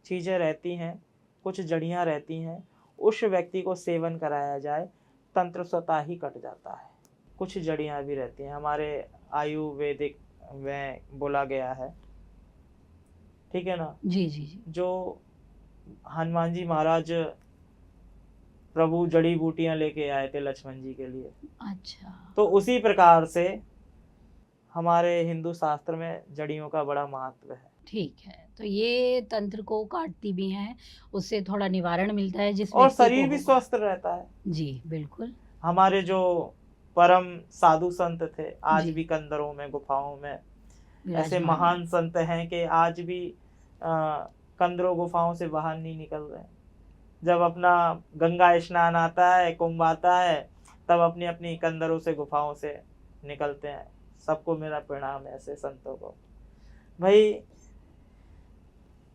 चीज़ें रहती हैं, कुछ जड़ियाँ रहती हैं, उस व्यक्ति को सेवन कराया जाए, तंत्र स्वतः ही कट जाता है। कुछ जड़ियाँ भी रहती हैं, हमारे आयुर्वेदिक में बोला गया है। ठीक है ना। जी जी जी। जो हनुमान जी महाराज प्रभु जड़ी बूटियां लेके आए थे लक्ष्मण जी के लिए, अच्छा। तो उसी प्रकार से हमारे हिंदू शास्त्र में जड़ियों का बड़ा महत्व है। ठीक है, तो ये तंत्र को काटती भी हैं, उससे थोड़ा निवारण मिलता है जिस और व्यक्ति शरीर को भी होगा। स्वस्थ रहता है। जी बिल्कुल। हमारे जो परम साधु संत थे आज जी। भी कंदरों में, गुफाओं में ऐसे विराजमान महान संत हैं कि आज भी कंदरों गुफाओं से बाहर नहीं निकल रहे हैं। जब अपना गंगा स्नान आता है, कुंभ आता है, तब अपनी अपनी कंदरों से, गुफाओं से निकलते हैं। सबको मेरा प्रणाम है ऐसे संतों को। भाई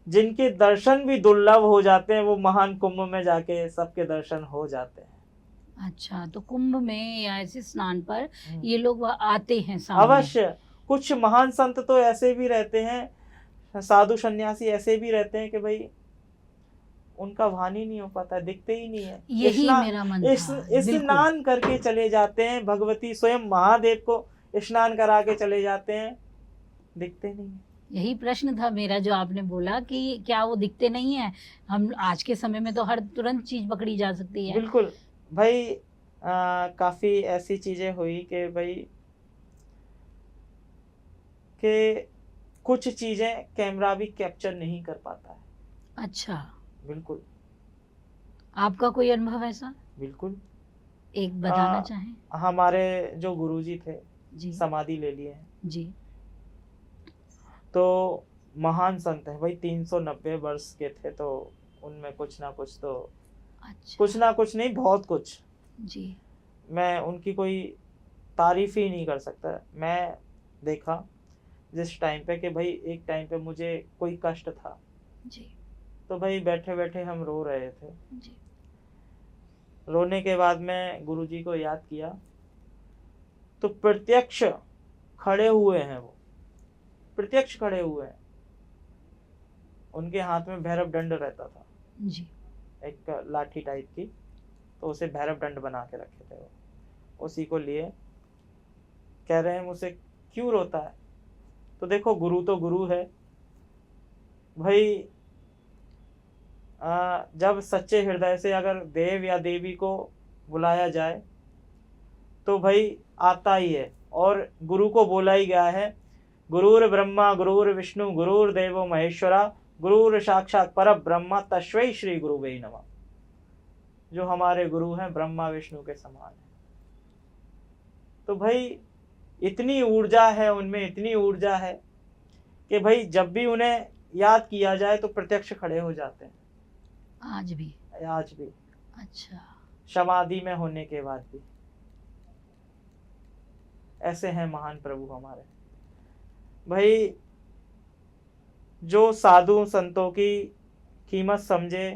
जिनके दर्शन भी दुर्लभ हो जाते हैं, वो महान कुंभ में जाके सबके दर्शन हो जाते हैं। अच्छा, तो कुंभ में या ऐसे स्नान पर ये लोग आते हैं सामने? अवश्य। कुछ महान संत तो ऐसे भी रहते हैं, साधु सन्यासी ऐसे भी रहते हैं कि भाई उनका भान ही नहीं हो पाता, दिखते ही नहीं है। यही मेरा मन था। स्नान करके चले जाते हैं, भगवती स्वयं महादेव को स्नान करा के चले जाते हैं, दिखते नहीं है। यही प्रश्न था मेरा जो आपने बोला कि क्या वो दिखते नहीं है। हम आज के समय में तो हर तुरंत चीज पकड़ी जा सकती है। बिल्कुल भाई, काफी ऐसी चीजें हुई कि भाई कि कुछ चीजें कैमरा भी कैप्चर नहीं कर पाता है। अच्छा, बिल्कुल। आपका कोई अनुभव ऐसा बिल्कुल। एक बताना चाहें? हमारे जो गुरुजी थे, जी समाधि ले लिए हैं, जी। तो महान संत है भाई, 390 वर्ष के थे, तो उनमें कुछ ना कुछ तो, अच्छा, कुछ ना कुछ नहीं, बहुत कुछ। जी मैं उनकी कोई तारीफ ही नहीं कर सकता। मैं देखा जिस टाइम पे कि भाई एक टाइम पे मुझे कोई कष्ट था, जी तो भाई बैठे बैठे हम रो रहे थे। जी। रोने के बाद मैं गुरुजी को याद किया, तो प्रत्यक्ष खड़े हुए हैं वो, प्रत्यक्ष खड़े हुए हैं। उनके हाथ में भैरव दंड रहता था, जी एक लाठी टाइप की, तो उसे भैरव दंड बना के रखे थे वो, उसी को लिए। कह रहे हैं मुझसे क्यों रोता है? तो देखो, गुरु तो गुरु है भाई। जब सच्चे हृदय से अगर देव या देवी को बुलाया जाए तो भाई आता ही है। और गुरु को बोला ही गया है, गुरुर ब्रह्मा गुरुर विष्णु गुरुर देवो महेश्वरा गुरुर साक्षात पर ब्रह्मा तस्मै श्री गुरुवे नमः। जो हमारे गुरु हैं ब्रह्मा विष्णु के समान है। तो भाई इतनी ऊर्जा है उनमें, इतनी ऊर्जा है कि भाई जब भी उन्हें याद किया जाए तो प्रत्यक्ष खड़े हो जाते हैं, आज भी? आज भी, अच्छा, समाधि में होने के बाद भी। ऐसे हैं महान प्रभु हमारे भाई। जो साधु संतों की कीमत समझे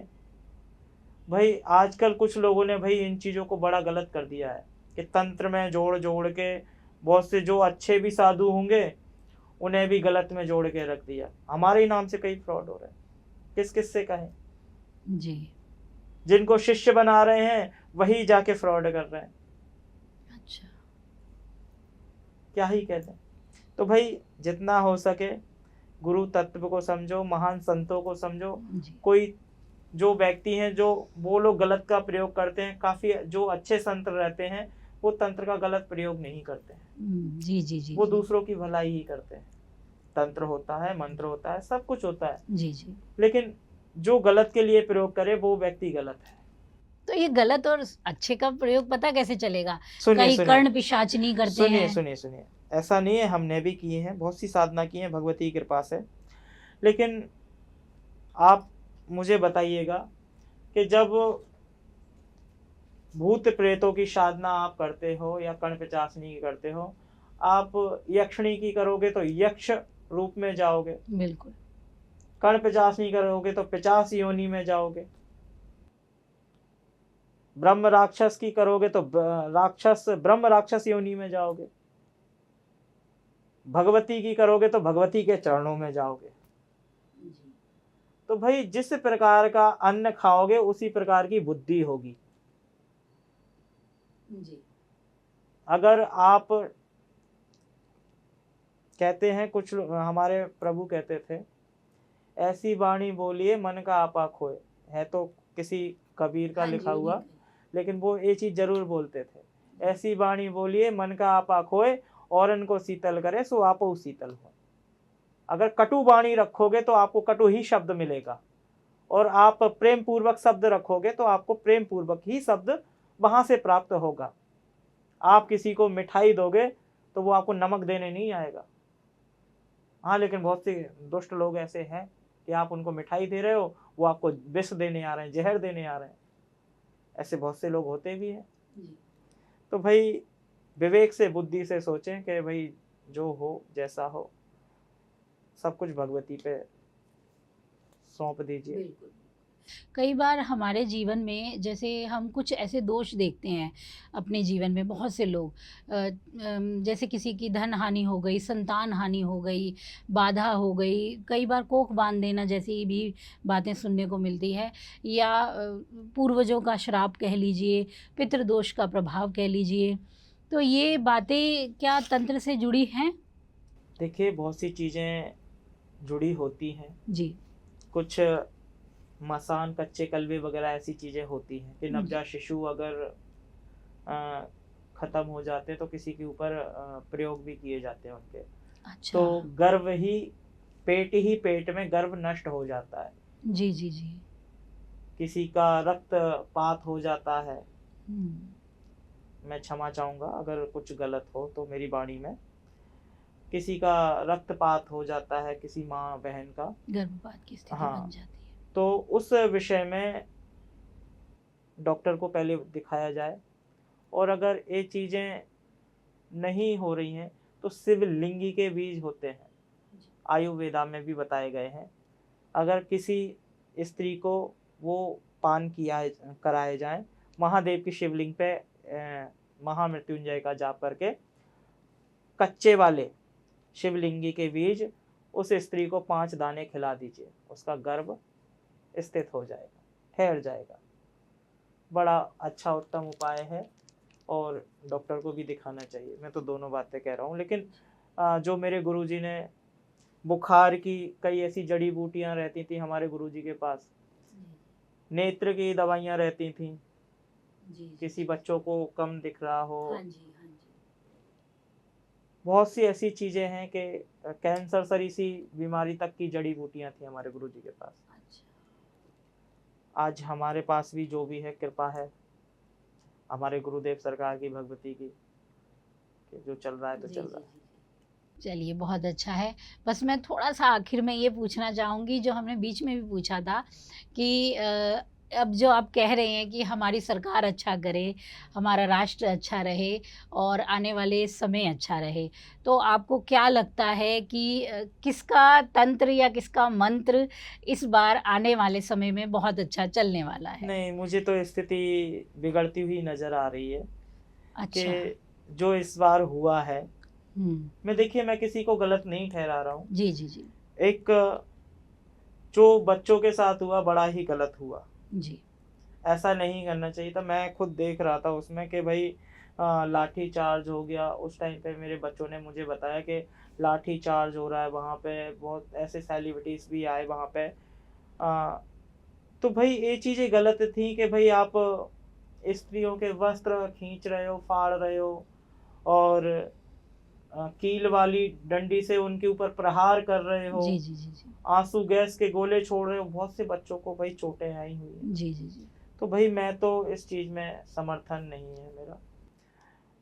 भाई। आजकल कुछ लोगों ने भाई इन चीज़ों को बड़ा गलत कर दिया है कि तंत्र में जोड़ जोड़ के बहुत से जो अच्छे भी साधु होंगे उन्हें भी गलत में जोड़ के रख दिया। हमारे ही नाम से कई फ्रॉड हो रहे हैं, किस किस से कहें। जी। जिनको शिष्य बना रहे हैं वही जाके फ्रॉड कर रहे हैं। अच्छा, क्या ही कहते हैं। तो भाई जितना हो सके गुरु तत्व को समझो, महान संतों को समझो। जी कोई जो व्यक्ति हैं जो वो लोग गलत का प्रयोग करते हैं, काफ़ी जो अच्छे संत रहते हैं वो तंत्र का गलत प्रयोग नहीं करते हैं। जी जी जी। वो जी दूसरों की भलाई ही करते हैं। तंत्र होता है, मंत्र होता है, सब कुछ होता है, जी जी। लेकिन जो गलत के लिए प्रयोग करे वो व्यक्ति गलत है। तो ये गलत और अच्छे का प्रयोग पता कैसे चलेगा? सुनिए कई सुनिए कर्ण पिशाचनी करते सुनिए हैं। सुनिए सुनिए, ऐसा नहीं है, हमने भी किए हैं, बहुत सी साधना की है भगवती की कृपा से। लेकिन आप मुझे बताइएगा कि जब भूत प्रेतों की साधना आप करते हो या कर्ण पिशाचनी की करते हो, आप यक्षिणी की करोगे तो यक्ष रूप में जाओगे, बिल्कुल। कर्ण पिशाचनी करोगे तो पिशाच योनि में जाओगे, ब्रह्म राक्षस की करोगे तो राक्षस ब्रह्म राक्षस योनि में जाओगे, भगवती की करोगे तो भगवती के चरणों में जाओगे। तो भाई जिस प्रकार का अन्न खाओगे उसी प्रकार की बुद्धि होगी। जी। अगर आप कहते हैं, कुछ हमारे प्रभु कहते थे, ऐसी वाणी बोलिए मन का आपा खोए, है तो किसी कबीर का लिखा हुआ, लेकिन वो ये चीज जरूर बोलते थे, ऐसी वाणी बोलिए मन का आपा खोए और इनको शीतल करे सो आपो शीतल हो। अगर कटु वाणी रखोगे तो आपको कटु ही शब्द मिलेगा, और आप प्रेम पूर्वक शब्द रखोगे तो आपको प्रेम पूर्वक ही शब्द वहां से प्राप्त होगा। आप किसी को मिठाई दोगे तो वो आपको नमक देने नहीं आएगा। हाँ, लेकिन बहुत से दुष्ट लोग ऐसे हैं कि आप उनको मिठाई दे रहे हो, वो आपको विष देने आ रहे हैं, जहर देने आ रहे हैं। ऐसे बहुत से लोग होते भी हैं। तो भाई विवेक से, बुद्धि से सोचें कि भाई जो हो जैसा हो सब कुछ भगवती पे सौंप दीजिए। कई बार हमारे जीवन में जैसे हम कुछ ऐसे दोष देखते हैं अपने जीवन में, बहुत से लोग जैसे किसी की धन हानि हो गई, संतान हानि हो गई, बाधा हो गई, कई बार कोख बांध देना जैसी भी बातें सुनने को मिलती है, या पूर्वजों का श्राप कह लीजिए, पितृदोष का प्रभाव कह लीजिए। तो ये बातें क्या तंत्र से जुड़ी हैं? देखिए, बहुत सी चीज़ें जुड़ी होती हैं। जी। कुछ मसान, कच्चे कलबे वगैरह ऐसी चीज़ें होती हैं कि नवजात शिशु अगर ख़त्म हो जाते हैं तो किसी के ऊपर प्रयोग भी किए जाते हैं उनके। अच्छा। तो गर्भ ही पेट में गर्भ नष्ट हो जाता है। जी, जी, जी। किसी का रक्तपात हो जाता है। हुँ। मैं क्षमा चाहूँगा अगर कुछ गलत हो तो मेरी वाणी में। किसी का रक्तपात हो जाता है, किसी माँ बहन का। गर्भपात की स्थिति बन हाँ, जाती है। तो उस विषय में डॉक्टर को पहले दिखाया जाए, और अगर ये चीज़ें नहीं हो रही हैं तो शिवलिंगी के बीज होते हैं, आयुर्वेदा में भी बताए गए हैं। अगर किसी स्त्री को वो पान कराए जाएं, महादेव की शिवलिंग पे महामृत्युंजय का जाप करके कच्चे वाले शिवलिंगी के बीज उस स्त्री को 5 दाने खिला दीजिए, उसका गर्भ स्थित हो जाएगा, ठहर जाएगा। बड़ा अच्छा उत्तम उपाय है और डॉक्टर को भी दिखाना चाहिए। मैं तो दोनों बातें कह रहा हूँ, लेकिन जो मेरे गुरुजी ने बुखार की कई ऐसी जड़ी बूटियाँ रहती थी हमारे गुरुजी के पास, नेत्र की दवाइयाँ रहती थी, किसी बच्चों को कम दिख रहा हो। हाँ जी, हाँ जी। बहुत सी ऐसी चीज़ें हैं कि कैंसर सरी सी बीमारी तक की जड़ी बूटियाँ थी हमारे गुरुजी के पास। अच्छा। आज हमारे पास भी जो भी है कृपा है हमारे गुरुदेव सरकार की, भगवती की, कि जो चल रहा है तो जी, चल जी, रहा है। जी। चलिए, बहुत अच्छा है। बस मैं थोड़ा-सा आखिर में ये पूछना चाहूँगी, जो हमने बीच में भी पूछा था कि अब जो आप कह रहे हैं कि हमारी सरकार अच्छा करे, हमारा राष्ट्र अच्छा रहे और आने वाले समय अच्छा रहे। तो आपको क्या लगता है कि किसका तंत्र या किसका मंत्र इस बार आने वाले समय में बहुत अच्छा चलने वाला है? नहीं, मुझे तो स्थिति बिगड़ती हुई नज़र आ रही है अच्छा। कि जो इस बार हुआ है, हुँ। मैं किसी को गलत नहीं ठहरा रहा हूँ। जी, जी, जी। एक जो बच्चों के साथ हुआ बड़ा ही गलत हुआ। जी। ऐसा नहीं करना चाहिए था। मैं खुद देख रहा था उसमें कि भाई लाठी चार्ज हो गया। उस टाइम पे मेरे बच्चों ने मुझे बताया कि लाठी चार्ज हो रहा है वहाँ पे, बहुत ऐसे सेलिब्रिटीज़ भी आए वहाँ पे। तो भाई ये चीज़ें गलत थी कि भाई आप स्त्रियों के वस्त्र खींच रहे हो, फाड़ रहे हो, और कील वाली डंडी से उनके ऊपर प्रहार कर रहे हो, जी, जी, जी, जी। आंसू गैस के गोले छोड़ रहे हो। बहुत से बच्चों को भाई चोटें आई हुई हैं। जी, जी, जी। तो भाई मैं तो इस चीज़ में समर्थन नहीं है मेरा,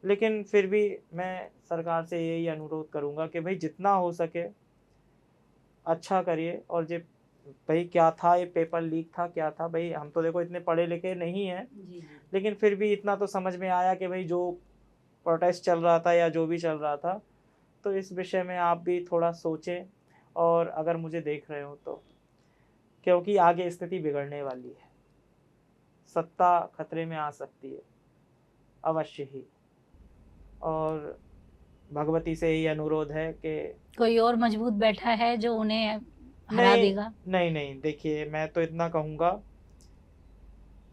लेकिन फिर भी मैं सरकार से यही अनुरोध करूँगा कि भाई जितना हो सके अच्छा करिए। और जो भाई क्या था, ये पेपर लीक था, क्या था भाई, हम तो देखो इतने पढ़े लिखे नहीं हैं, जी, जी। लेकिन फिर भी इतना तो समझ में आया कि भाई जो प्रोटेस्ट चल रहा था या जो भी चल रहा था, तो इस विषय में आप भी थोड़ा सोचें। और अगर मुझे देख रहे हो तो, क्योंकि आगे स्थिति बिगड़ने वाली है, सत्ता खतरे में आ सकती है अवश्य ही। और भगवती से यही अनुरोध है कि कोई और मजबूत बैठा है जो उन्हें हरा नहीं, देगा? नहीं, नहीं, देखिए मैं तो इतना कहूँगा,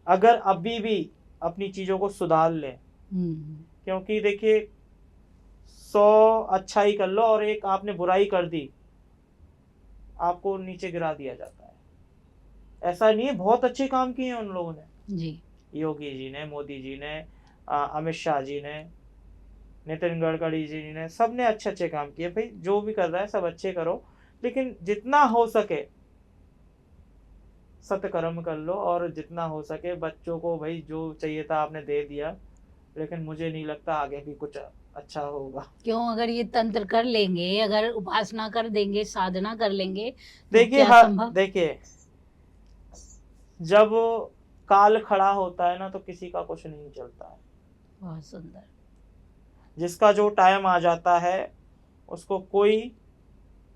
अगर अभी भी अपनी चीज़ों को सुधार लें, हुँ। क्योंकि देखिए 100 अच्छाई कर लो और एक आपने बुराई कर दी, आपको नीचे गिरा दिया जाता है। ऐसा नहीं है, बहुत अच्छे काम किए हैं उन लोगों ने, जी। योगी जी ने, मोदी जी ने, अमित शाह जी ने, नितिन गडकरी जी ने, सब ने अच्छे-अच्छे काम किए। भाई जो भी कर रहा है सब अच्छे करो, लेकिन जितना हो सके सत्कर्म कर लो, और जितना हो सके बच्चों को भाई जो चाहिए था आपने दे दिया, लेकिन मुझे नहीं लगता आगे भी कुछ अच्छा होगा। क्यों, अगर ये तंत्र कर लेंगे, अगर उपासना कर देंगे, साधना कर लेंगे, तो देखिए क्या संभव? देखिए, जब काल खड़ा होता है ना तो किसी का कुछ नहीं चलता है। बहुत सुंदर। जिसका जो टाइम आ जाता है उसको कोई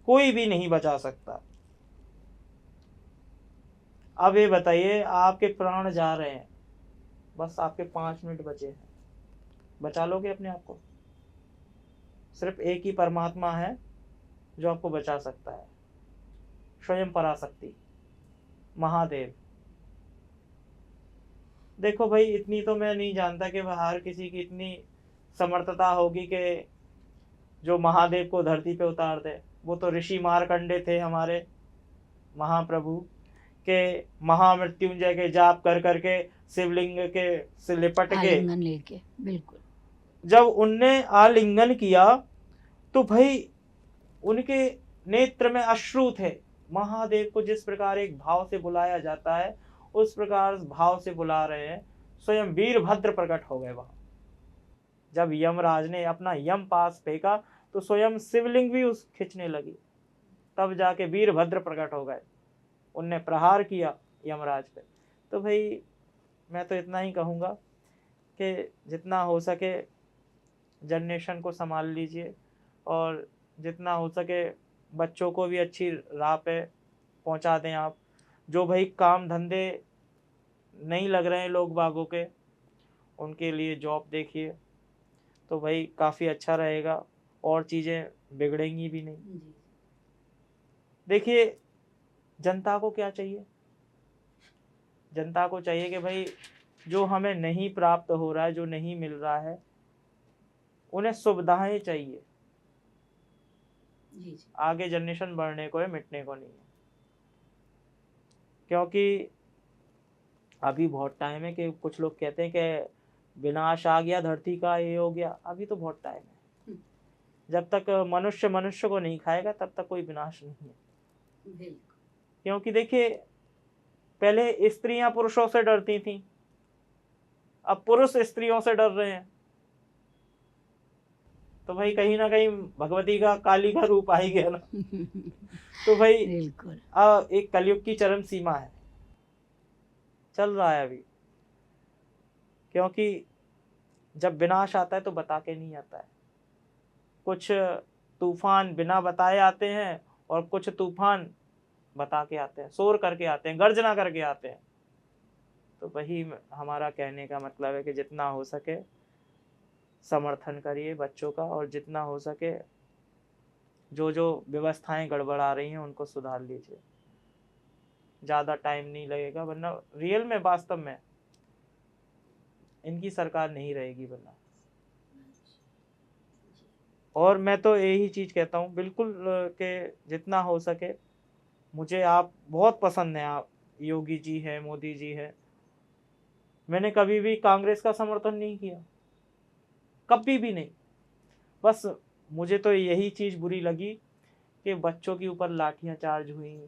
कोई भी नहीं बचा सकता। अब ये बताइए, आपके प्राण जा रहे हैं, बस आपके 5 मिनट बचे हैं, बचा लोगे अपने आप को? सिर्फ एक ही परमात्मा है जो आपको बचा सकता है, स्वयं पराशक्ति, महादेव। देखो भाई, इतनी तो मैं नहीं जानता कि हर किसी की इतनी समर्थता होगी कि जो महादेव को धरती पे उतार दे। वो तो ऋषि मारकंडे थे हमारे महाप्रभु के, महामृत्युंजय के जाप कर करके शिवलिंग के से लिपट के आलिंगन लेके, बिल्कुल। जब उनने आलिंगन किया तो भाई उनके नेत्र में अश्रु थे। महादेव को जिस प्रकार एक भाव से बुलाया जाता है, उस प्रकार भाव से बुला रहे हैं। स्वयं वीरभद्र प्रकट हो गए वहां। जब यमराज ने अपना यम पास फेंका तो स्वयं शिवलिंग भी उस खिंचने लगी, तब जाके वीरभद्र प्रकट हो गए। उनने प्रहार किया यमराज पे। तो भाई मैं तो इतना ही कहूँगा कि जितना हो सके जनरेशन को संभाल लीजिए, और जितना हो सके बच्चों को भी अच्छी राह पे पहुंचा दें आप। जो भाई काम धंधे नहीं लग रहे हैं लोग बागों के, उनके लिए जॉब देखिए, तो भाई काफ़ी अच्छा रहेगा और चीज़ें बिगड़ेंगी भी नहीं। देखिए, जनता को क्या चाहिए? जनता को चाहिए कि भाई जो हमें नहीं प्राप्त हो रहा है, जो नहीं मिल रहा है, उन्हें सुविधाएं चाहिए। जी। आगे जनरेशन बढ़ने को है, मिटने को नहीं है। क्योंकि अभी बहुत टाइम है कि कुछ लोग कहते हैं कि विनाश आ गया धरती का, ये हो गया। अभी तो बहुत टाइम है। जब तक मनुष्य मनुष्य को नहीं खाएगा तब तक कोई विनाश नहीं है। क्योंकि देखिए, पहले स्त्रियां पुरुषों से डरती थीं, अब पुरुष स्त्रियों से डर रहे हैं। तो भाई कहीं ना कहीं भगवती का, काली का रूप आ ही गया ना। तो भाई बिल्कुल एक कलयुग की चरम सीमा है, चल रहा है अभी। क्योंकि जब विनाश आता है तो बता के नहीं आता है। कुछ तूफान बिना बताए आते हैं और कुछ तूफान बता के आते हैं, शोर करके आते हैं, गर्जना करके आते हैं। तो वही हमारा कहने का मतलब है कि जितना हो सके समर्थन करिए बच्चों का, और जितना हो सके जो जो व्यवस्थाएं गड़बड़ा रही हैं उनको सुधार लीजिए। ज़्यादा टाइम नहीं लगेगा, वरना रियल में, वास्तव में इनकी सरकार नहीं रहेगी वरना। और मैं तो यही चीज़ कहता हूँ बिल्कुल कि जितना हो सके, मुझे आप बहुत पसंद हैं, आप योगी जी हैं, मोदी जी हैं। मैंने कभी भी कांग्रेस का समर्थन नहीं किया, कभी भी नहीं। बस मुझे तो यही चीज़ बुरी लगी कि बच्चों के ऊपर लाठियाँ चार्ज हुई,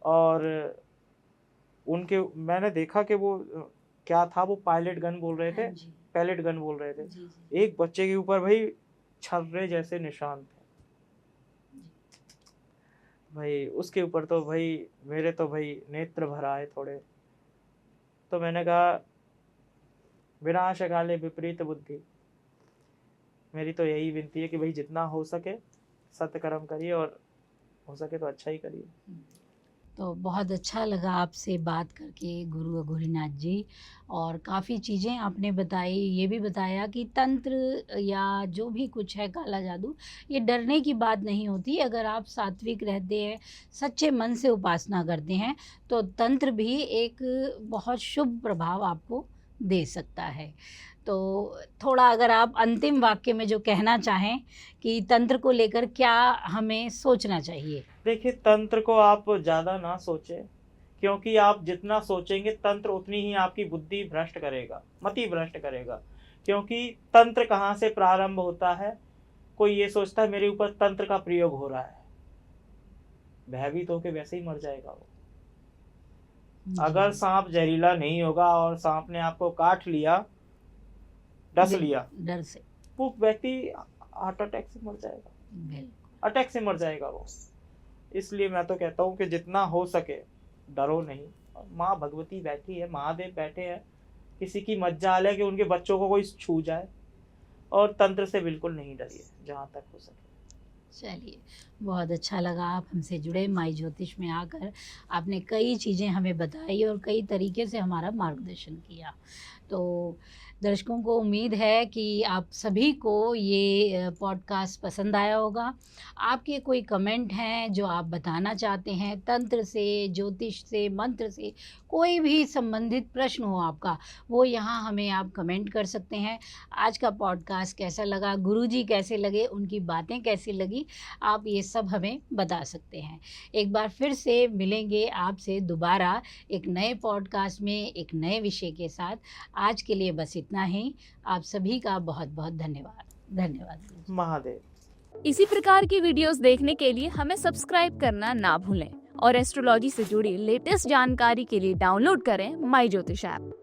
और उनके मैंने देखा कि वो क्या था, वो पायलट गन बोल रहे थे, पैलेट गन बोल रहे थे। एक बच्चे के ऊपर भाई छर्रे जैसे निशान थे भाई, उसके ऊपर तो भाई मेरे तो भाई नेत्र भर आए थोड़े। तो मैंने कहा, विनाश काले विपरीत बुद्धि। मेरी तो यही विनती है कि भाई जितना हो सके सत्कर्म करिए, और हो सके तो अच्छा ही करिए। तो बहुत अच्छा लगा आपसे बात करके गुरु अघोरीनाथ जी, और काफ़ी चीज़ें आपने बताई। ये भी बताया कि तंत्र या जो भी कुछ है काला जादू, ये डरने की बात नहीं होती। अगर आप सात्विक रहते हैं, सच्चे मन से उपासना करते हैं, तो तंत्र भी एक बहुत शुभ प्रभाव आपको दे सकता है। तो थोड़ा अगर आप अंतिम वाक्य में जो कहना चाहें कि तंत्र को लेकर क्या हमें सोचना चाहिए। देखिए, तंत्र को आप ज़्यादा ना सोचें, क्योंकि आप जितना सोचेंगे तंत्र उतनी ही आपकी बुद्धि भ्रष्ट करेगा, मति भ्रष्ट करेगा। क्योंकि तंत्र कहाँ से प्रारंभ होता है? कोई ये सोचता है मेरे ऊपर तंत्र का प्रयोग हो रहा है, भयभीत होकर वैसे ही मर जाएगा वो। अगर सांप जहरीला नहीं होगा और सांप ने आपको काट लिया, डस लिया, डर से, वो व्यक्ति हार्ट अटैक से मर जाएगा, अटैक से मर जाएगा वो। इसलिए मैं तो कहता हूँ कि जितना हो सके डरो नहीं। माँ भगवती बैठी है, महादेव बैठे हैं, किसी की मज्जाल है कि उनके बच्चों को कोई छू जाए। और तंत्र से बिल्कुल नहीं डरिए जहाँ तक हो सके। चलिए, बहुत अच्छा लगा आप हमसे जुड़े, माई ज्योतिष में आकर आपने कई चीज़ें हमें बताई और कई तरीके से हमारा मार्गदर्शन किया। तो दर्शकों को उम्मीद है कि आप सभी को ये पॉडकास्ट पसंद आया होगा। आपके कोई कमेंट हैं जो आप बताना चाहते हैं, तंत्र से, ज्योतिष से, मंत्र से, कोई भी संबंधित प्रश्न हो आपका, वो यहाँ हमें आप कमेंट कर सकते हैं। आज का पॉडकास्ट कैसा लगा, गुरुजी कैसे लगे, उनकी बातें कैसी लगी, आप ये सब हमें बता सकते हैं। एक बार फिर से मिलेंगे आपसे दोबारा एक नए पॉडकास्ट में एक नए विषय के साथ। आज के लिए बस इतना ही। आप सभी का बहुत बहुत धन्यवाद। धन्यवाद। महादेव। इसी प्रकार की वीडियोस देखने के लिए हमें सब्सक्राइब करना ना भूलें और एस्ट्रोलॉजी से जुड़ी लेटेस्ट जानकारी के लिए डाउनलोड करें माई ज्योतिष ऐप।